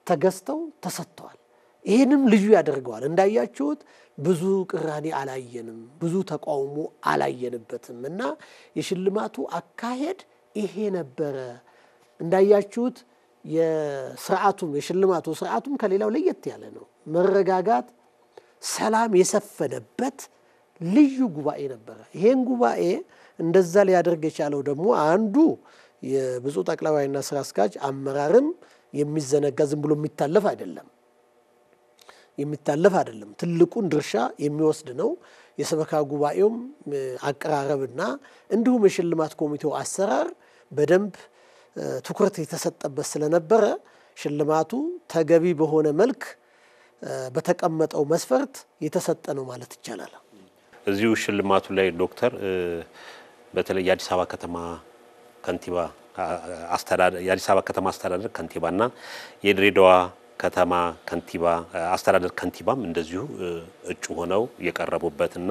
ተገዝተው ተሰጥተዋል። ይሄንም ልዩ ያደርገዋል። እንዳያችሁት ብዙ ቅራኔ አላየንም፣ ብዙ ተቃውሞ አላየንበትም እና የሽልማቱ አካሄድ ይሄ ነበረ። እንዳያችሁት የሽልማቱ ስርዓቱም ከሌላው ለየት ያለ ነው። መረጋጋት፣ ሰላም የሰፈነበት ልዩ ጉባኤ ነበረ። ይሄን ጉባኤ እንደዛ ሊያደርግ የቻለው ደግሞ አንዱ የብፁዕ ጠቅላይ ዋና ስራ አስኪያጅ አመራርም የሚዘነጋ ዝም ብሎ የሚታለፍ አይደለም። ትልቁን ድርሻ የሚወስድ ነው። የሰበካ ጉባኤውም አቀራረብና እንዲሁም የሽልማት ኮሚቴው አሰራር በደንብ ትኩረት የተሰጠበት ስለነበረ ሽልማቱ ተገቢ በሆነ መልክ በተቀመጠው መስፈርት የተሰጠ ነው ማለት ይቻላል። እዚሁ ሽልማቱ ላይ ዶክተር በተለይ የአዲስ አበባ ከተማ ከንቲባ አስተዳደር ከንቲባና የድሬዳዋ ከተማ ከንቲባ አስተዳደር ከንቲባም እንደዚሁ እጩ ሆነው የቀረቡበትና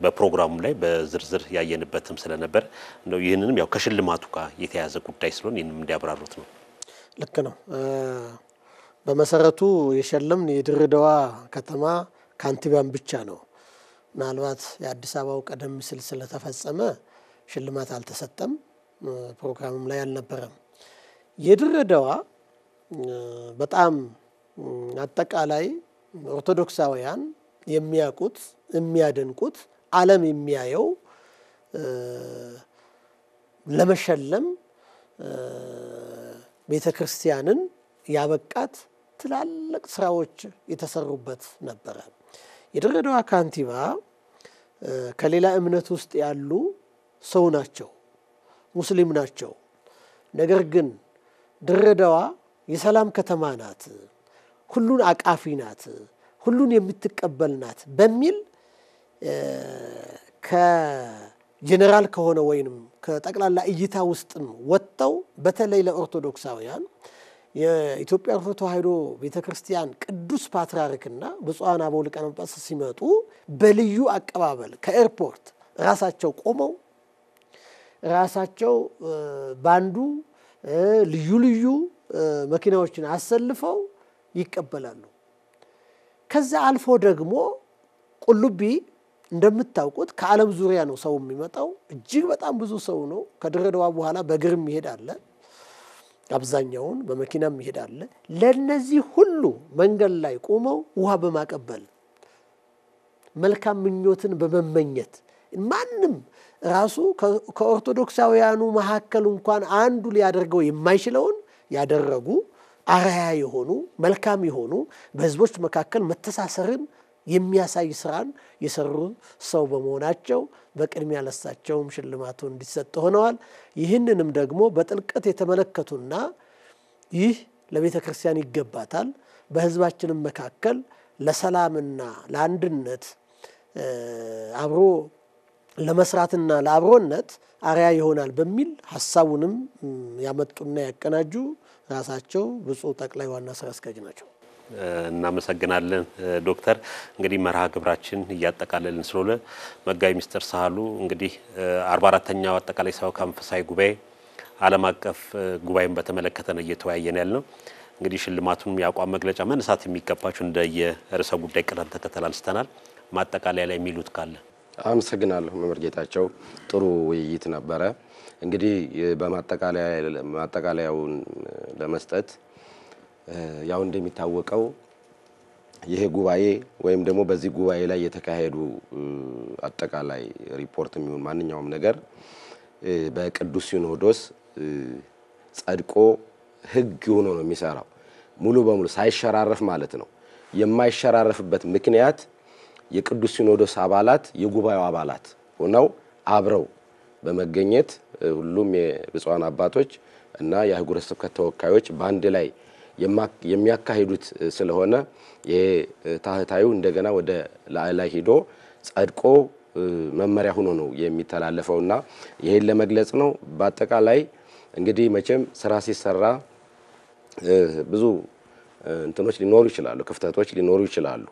በፕሮግራሙ ላይ በዝርዝር ያየንበትም ስለነበር ነው። ይህንንም ያው ከሽልማቱ ጋር የተያዘ ጉዳይ ስለሆነ ይህንንም እንዲያብራሩት ነው። ልክ ነው። በመሰረቱ የሸለም የድሬዳዋ ከተማ ከንቲባም ብቻ ነው። ምናልባት የአዲስ አበባው ቀደም ሲል ስለተፈጸመ ሽልማት አልተሰጠም፣ ፕሮግራምም ላይ አልነበረም። የድሬዳዋ በጣም አጠቃላይ ኦርቶዶክሳውያን የሚያውቁት የሚያደንቁት ዓለም የሚያየው ለመሸለም ቤተክርስቲያንን ያበቃት ትላልቅ ስራዎች የተሰሩበት ነበረ። የድሬዳዋ ካንቲባ ከሌላ እምነት ውስጥ ያሉ ሰው ናቸው፣ ሙስሊም ናቸው። ነገር ግን ድሬዳዋ የሰላም ከተማ ናት፣ ሁሉን አቃፊ ናት፣ ሁሉን የምትቀበል ናት በሚል ከጀነራል ከሆነ ወይንም ከጠቅላላ እይታ ውስጥም ወጥተው በተለይ ለኦርቶዶክሳውያን የኢትዮጵያ ኦርቶዶክስ ተዋሕዶ ቤተክርስቲያን ቅዱስ ፓትርያርክና ብፁዓን አበው ሊቃነ ጳጳሳት ሲመጡ በልዩ አቀባበል ከኤርፖርት ራሳቸው ቆመው ራሳቸው ባንዱ ልዩ ልዩ መኪናዎችን አሰልፈው ይቀበላሉ። ከዛ አልፎ ደግሞ ቁልቢ እንደምታውቁት ከዓለም ዙሪያ ነው ሰው የሚመጣው። እጅግ በጣም ብዙ ሰው ነው። ከድሬዳዋ በኋላ በእግርም ይሄዳል፣ አብዛኛውን በመኪናም ይሄዳል። ለነዚህ ሁሉ መንገድ ላይ ቆመው ውሃ በማቀበል መልካም ምኞትን በመመኘት ማንም ራሱ ከኦርቶዶክሳውያኑ መሐከል እንኳን አንዱ ሊያደርገው የማይችለውን ያደረጉ አርአያ የሆኑ መልካም የሆኑ በህዝቦች መካከል መተሳሰርን የሚያሳይ ስራን የሰሩ ሰው በመሆናቸው በቅድሚያ ለሳቸውም ሽልማቱ እንዲሰጥ ሆነዋል። ይህንንም ደግሞ በጥልቀት የተመለከቱና ይህ ለቤተ ክርስቲያን ይገባታል፣ በህዝባችንም መካከል ለሰላምና ለአንድነት አብሮ ለመስራትና ለአብሮነት አርያ ይሆናል በሚል ሐሳቡንም ያመጡና ያቀናጁ ራሳቸው ብፁዕ ጠቅላይ ዋና ስራ አስኪያጅ ናቸው። እናመሰግናለን ዶክተር። እንግዲህ መርሃ ግብራችን እያጠቃለልን ስለሆነ መጋቢ ሚስተር ሳህሉ እንግዲህ 44ኛው አጠቃላይ ሰበካ መንፈሳዊ ጉባኤ ዓለም አቀፍ ጉባኤን በተመለከተ ነው እየተወያየን ያልነው። እንግዲህ ሽልማቱን ያቋም መግለጫ መነሳት የሚገባቸው እንደየርዕሰ ጉዳይ ቅደም ተከተል አንስተናል። ማጠቃለያ ላይ የሚሉት ካለ? አመሰግናለሁ መምህር ጌታቸው፣ ጥሩ ውይይት ነበረ። እንግዲህ በማጠቃለያውን ለመስጠት ያው እንደሚታወቀው ይሄ ጉባኤ ወይም ደግሞ በዚህ ጉባኤ ላይ የተካሄዱ አጠቃላይ ሪፖርት የሚሆን ማንኛውም ነገር በቅዱስ ሲኖዶስ ጸድቆ ህግ ሆኖ ነው የሚሰራው፣ ሙሉ በሙሉ ሳይሸራረፍ ማለት ነው። የማይሸራረፍበት ምክንያት የቅዱስ ሲኖዶስ አባላት የጉባኤው አባላት ሆነው አብረው በመገኘት ሁሉም የብፁዓን አባቶች እና የአህጉረ ስብከት ተወካዮች በአንድ ላይ የሚያካሂዱት ስለሆነ የታህታዩ እንደገና ወደ ላይ ሄዶ ጸድቆ መመሪያ ሆኖ ነው የሚተላለፈውና ይሄን ለመግለጽ ነው። በአጠቃላይ እንግዲህ መቼም ስራ ሲሰራ ብዙ እንትኖች ሊኖሩ ይችላሉ፣ ክፍተቶች ሊኖሩ ይችላሉ።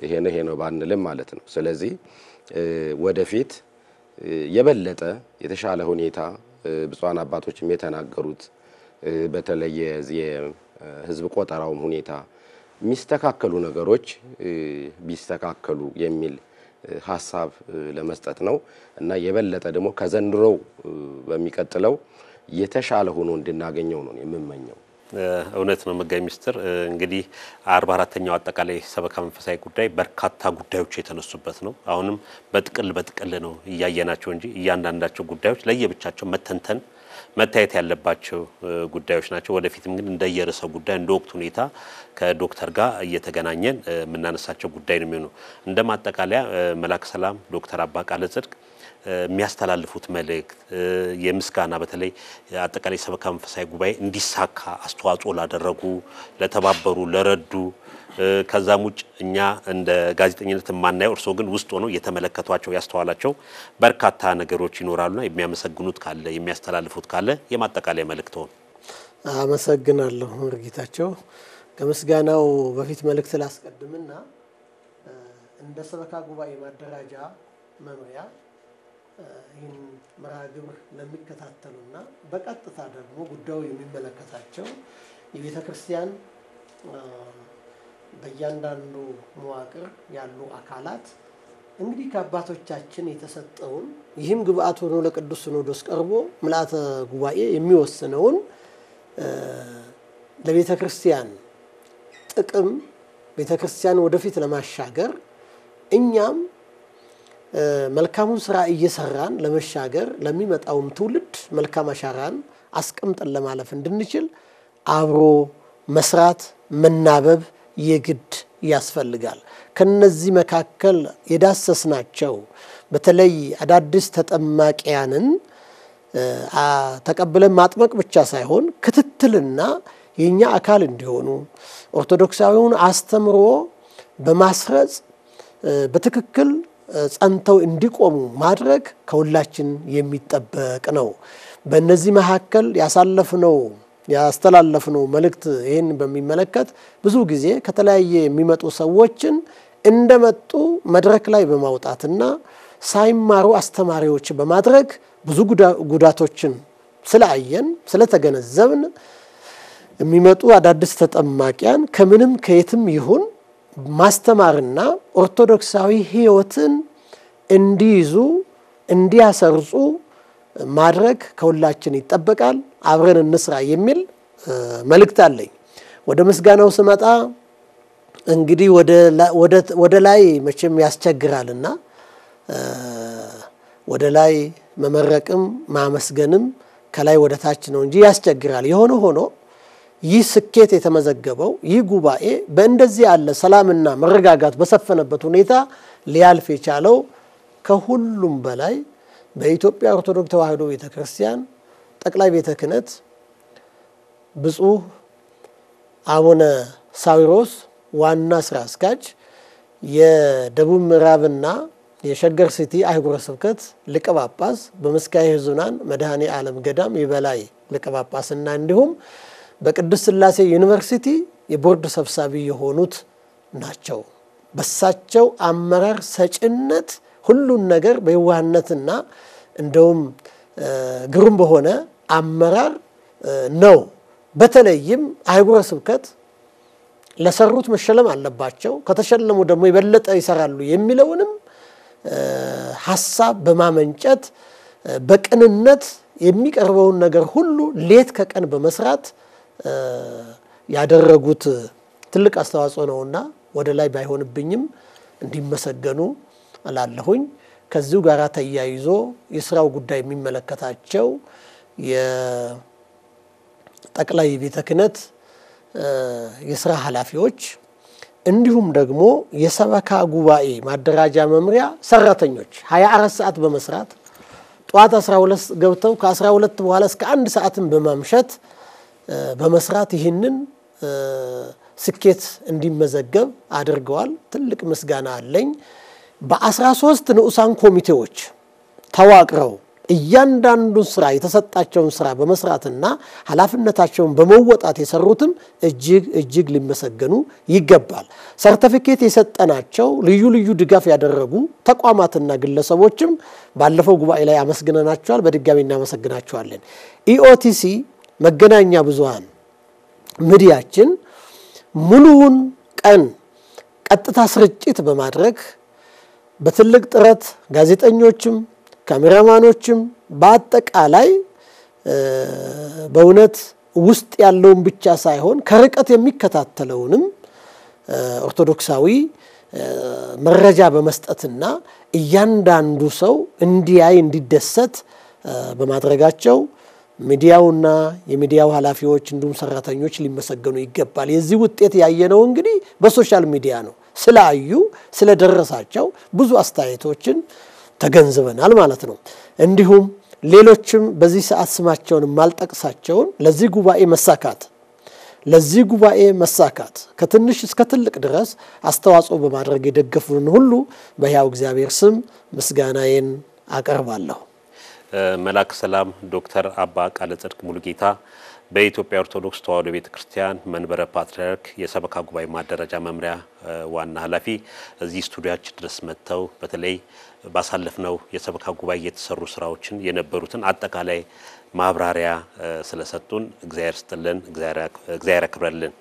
ይሄ ነው ባንልም ማለት ነው። ስለዚህ ወደፊት የበለጠ የተሻለ ሁኔታ ብፁዓን አባቶችም የተናገሩት በተለይ የህዝብ ቆጠራውም ሁኔታ ሚስተካከሉ ነገሮች ቢስተካከሉ የሚል ሐሳብ ለመስጠት ነው እና የበለጠ ደግሞ ከዘንድሮው በሚቀጥለው የተሻለ ሆኖ እንድናገኘው ነው የምመኘው። እውነት ነው መጋቢ ሚስተር። እንግዲህ 44ኛው አጠቃላይ ሰበካ መንፈሳዊ ጉዳይ በርካታ ጉዳዮች የተነሱበት ነው። አሁንም በጥቅል ነው እያየናቸው እንጂ እያንዳንዳቸው ጉዳዮች ለየብቻቸው መተንተን መታየት ያለባቸው ጉዳዮች ናቸው። ወደፊትም ግን እንደየርዕሰ ጉዳይ እንደ ወቅቱ ሁኔታ ከዶክተር ጋር እየተገናኘን የምናነሳቸው ጉዳይ ነው የሚሆነው። እንደማጠቃለያ መላክ ሰላም ዶክተር አባ ቃለ ጽድቅ የሚያስተላልፉት መልእክት የምስጋና በተለይ አጠቃላይ ሰበካ መንፈሳዊ ጉባኤ እንዲሳካ አስተዋጽኦ ላደረጉ፣ ለተባበሩ፣ ለረዱ ከዛም ውጭ እኛ እንደ ጋዜጠኝነት ማናየው እርሶ ግን ውስጥ ሆነው የተመለከቷቸው ያስተዋላቸው በርካታ ነገሮች ይኖራሉና የሚያመሰግኑት ካለ የሚያስተላልፉት ካለ የማጠቃለያ መልእክት ሆነ? አመሰግናለሁ ርጊታቸው። ከምስጋናው በፊት መልእክት ላስቀድምና እንደ ሰበካ ጉባኤ ማደራጃ መምሪያ ይህን መርሃ ግብር ለሚከታተሉና በቀጥታ ደግሞ ጉዳዩ የሚመለከታቸው የቤተ ክርስቲያን በእያንዳንዱ መዋቅር ያሉ አካላት እንግዲህ ከአባቶቻችን የተሰጠውን ይህም ግብአት ሆኖ ለቅዱስ ሲኖዶስ ቀርቦ ምልዓተ ጉባኤ የሚወስነውን ለቤተ ክርስቲያን ጥቅም ቤተ ክርስቲያን ወደፊት ለማሻገር እኛም መልካሙን ስራ እየሰራን ለመሻገር ለሚመጣውም ትውልድ መልካም አሻራን አስቀምጠን ለማለፍ እንድንችል አብሮ መስራት መናበብ የግድ ያስፈልጋል። ከነዚህ መካከል የዳሰስናቸው በተለይ አዳዲስ ተጠማቂያንን ተቀብለን ማጥመቅ ብቻ ሳይሆን ክትትልና የኛ አካል እንዲሆኑ ኦርቶዶክሳዊውን አስተምሮ በማስረጽ በትክክል ጸንተው እንዲቆሙ ማድረግ ከሁላችን የሚጠበቅ ነው። በእነዚህ መካከል ያስተላለፍነው መልእክት ይሄን በሚመለከት ብዙ ጊዜ ከተለያየ የሚመጡ ሰዎችን እንደመጡ መድረክ ላይ በማውጣትና ሳይማሩ አስተማሪዎች በማድረግ ብዙ ጉዳቶችን ስላየን ስለተገነዘብን የሚመጡ አዳዲስ ተጠማቂያን ከምንም ከየትም ይሁን ማስተማርና ኦርቶዶክሳዊ ህይወትን እንዲይዙ እንዲያሰርጹ ማድረግ ከሁላችን ይጠበቃል። አብረን እንስራ የሚል መልእክት አለኝ። ወደ ምስጋናው ስመጣ እንግዲህ ወደ ላይ መቼም ያስቸግራልና ወደ ላይ መመረቅም ማመስገንም ከላይ ወደ ታች ነው እንጂ ያስቸግራል። የሆነ ሆኖ ይህ ስኬት የተመዘገበው ይህ ጉባኤ በእንደዚህ ያለ ሰላምና መረጋጋት በሰፈነበት ሁኔታ ሊያልፍ የቻለው ከሁሉም በላይ በኢትዮጵያ ኦርቶዶክስ ተዋሕዶ ቤተክርስቲያን ጠቅላይ ቤተ ክህነት ብፁዕ አቡነ ሳዊሮስ ዋና ስራ አስኪያጅ የደቡብ ምዕራብና የሸገር ሲቲ አህጉረ ስብከት ሊቀ ጳጳስ በመስካየ ኅዙናን መድኃኔ ዓለም ገዳም የበላይ ሊቀ ጳጳስና እንዲሁም በቅድስት ሥላሴ ዩኒቨርሲቲ የቦርድ ሰብሳቢ የሆኑት ናቸው። በሳቸው አመራር ሰጭነት ሁሉን ነገር በየዋህነትና እንደውም ግሩም በሆነ አመራር ነው። በተለይም አህጉረ ስብከት ለሰሩት መሸለም አለባቸው፣ ከተሸለሙ ደግሞ ይበለጠ ይሰራሉ የሚለውንም ሐሳብ በማመንጨት በቅንነት የሚቀርበውን ነገር ሁሉ ሌት ከቀን በመስራት ያደረጉት ትልቅ አስተዋጽኦ ነውና ወደ ላይ ባይሆንብኝም እንዲመሰገኑ አላለሁኝ። ከዚሁ ጋር ተያይዞ የሥራው ጉዳይ የሚመለከታቸው የጠቅላይ ቤተ ክህነት የሥራ ኃላፊዎች እንዲሁም ደግሞ የሰበካ ጉባኤ ማደራጃ መምሪያ ሰራተኞች 24 ሰዓት በመስራት ጧት 12 ገብተው ከ12 በኋላ እስከ 1 ሰዓትን በማምሸት በመስራት ይህንን ስኬት እንዲመዘገብ አድርገዋል። ትልቅ ምስጋና አለኝ። በ13 ንዑሳን ኮሚቴዎች ተዋቅረው እያንዳንዱን ስራ የተሰጣቸውን ስራ በመስራትና ኃላፊነታቸውን በመወጣት የሰሩትም እጅግ ሊመሰገኑ ይገባል። ሰርቲፊኬት የሰጠናቸው ልዩ ልዩ ድጋፍ ያደረጉ ተቋማትና ግለሰቦችም ባለፈው ጉባኤ ላይ አመስግነናቸዋል። በድጋሚ እናመሰግናቸዋለን። ኢኦቲሲ መገናኛ ብዙሃን ሚዲያችን ሙሉውን ቀን ቀጥታ ስርጭት በማድረግ በትልቅ ጥረት ጋዜጠኞችም ካሜራማኖችም በአጠቃላይ በእውነት ውስጥ ያለውን ብቻ ሳይሆን ከርቀት የሚከታተለውንም ኦርቶዶክሳዊ መረጃ በመስጠትና እያንዳንዱ ሰው እንዲያይ እንዲደሰት በማድረጋቸው ሚዲያውና የሚዲያው ኃላፊዎች እንዲሁም ሰራተኞች ሊመሰገኑ ይገባል። የዚህ ውጤት ያየነው እንግዲህ በሶሻል ሚዲያ ነው። ስላዩ ስለደረሳቸው ብዙ አስተያየቶችን ተገንዝበናል ማለት ነው። እንዲሁም ሌሎችም በዚህ ሰዓት ስማቸውን ማልጠቅሳቸውን ለዚህ ጉባኤ መሳካት ከትንሽ እስከ ትልቅ ድረስ አስተዋጽኦ በማድረግ የደገፉን ሁሉ በሕያው እግዚአብሔር ስም ምስጋናዬን አቀርባለሁ። መላክ ሰላም ዶክተር አባ ቃለ ጽድቅ ሙሉጌታ በኢትዮጵያ ኦርቶዶክስ ተዋሕዶ ቤተክርስቲያን መንበረ ፓትርያርክ የሰበካ ጉባኤ ማደራጃ መምሪያ ዋና ኃላፊ እዚህ ስቱዲዮአችን ድረስ መጥተው በተለይ ባሳለፍነው የሰበካ ጉባኤ የተሰሩ ስራዎችን የነበሩትን አጠቃላይ ማብራሪያ ስለሰጡን እግዚአብሔር ይስጥልን፣ እግዚአብሔር ያክብረልን።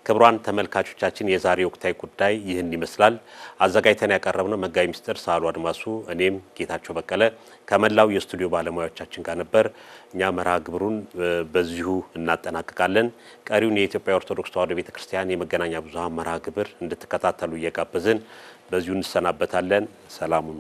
ክቡራን ተመልካቾቻችን የዛሬ ወቅታዊ ጉዳይ ይህን ይመስላል። አዘጋጅተን ያቀረብነው መጋቢ ምስጢር ሳህሉ አድማሱ፣ እኔም ጌታቸው በቀለ ከመላው የስቱዲዮ ባለሙያዎቻችን ጋር ነበር። እኛ መርሃ ግብሩን በዚሁ እናጠናቅቃለን። ቀሪውን የኢትዮጵያ ኦርቶዶክስ ተዋሕዶ ቤተክርስቲያን የመገናኛ ብዙሃን መርሃ ግብር እንድትከታተሉ እየጋበዝን በዚሁ እንሰናበታለን። ሰላም ሁኑ።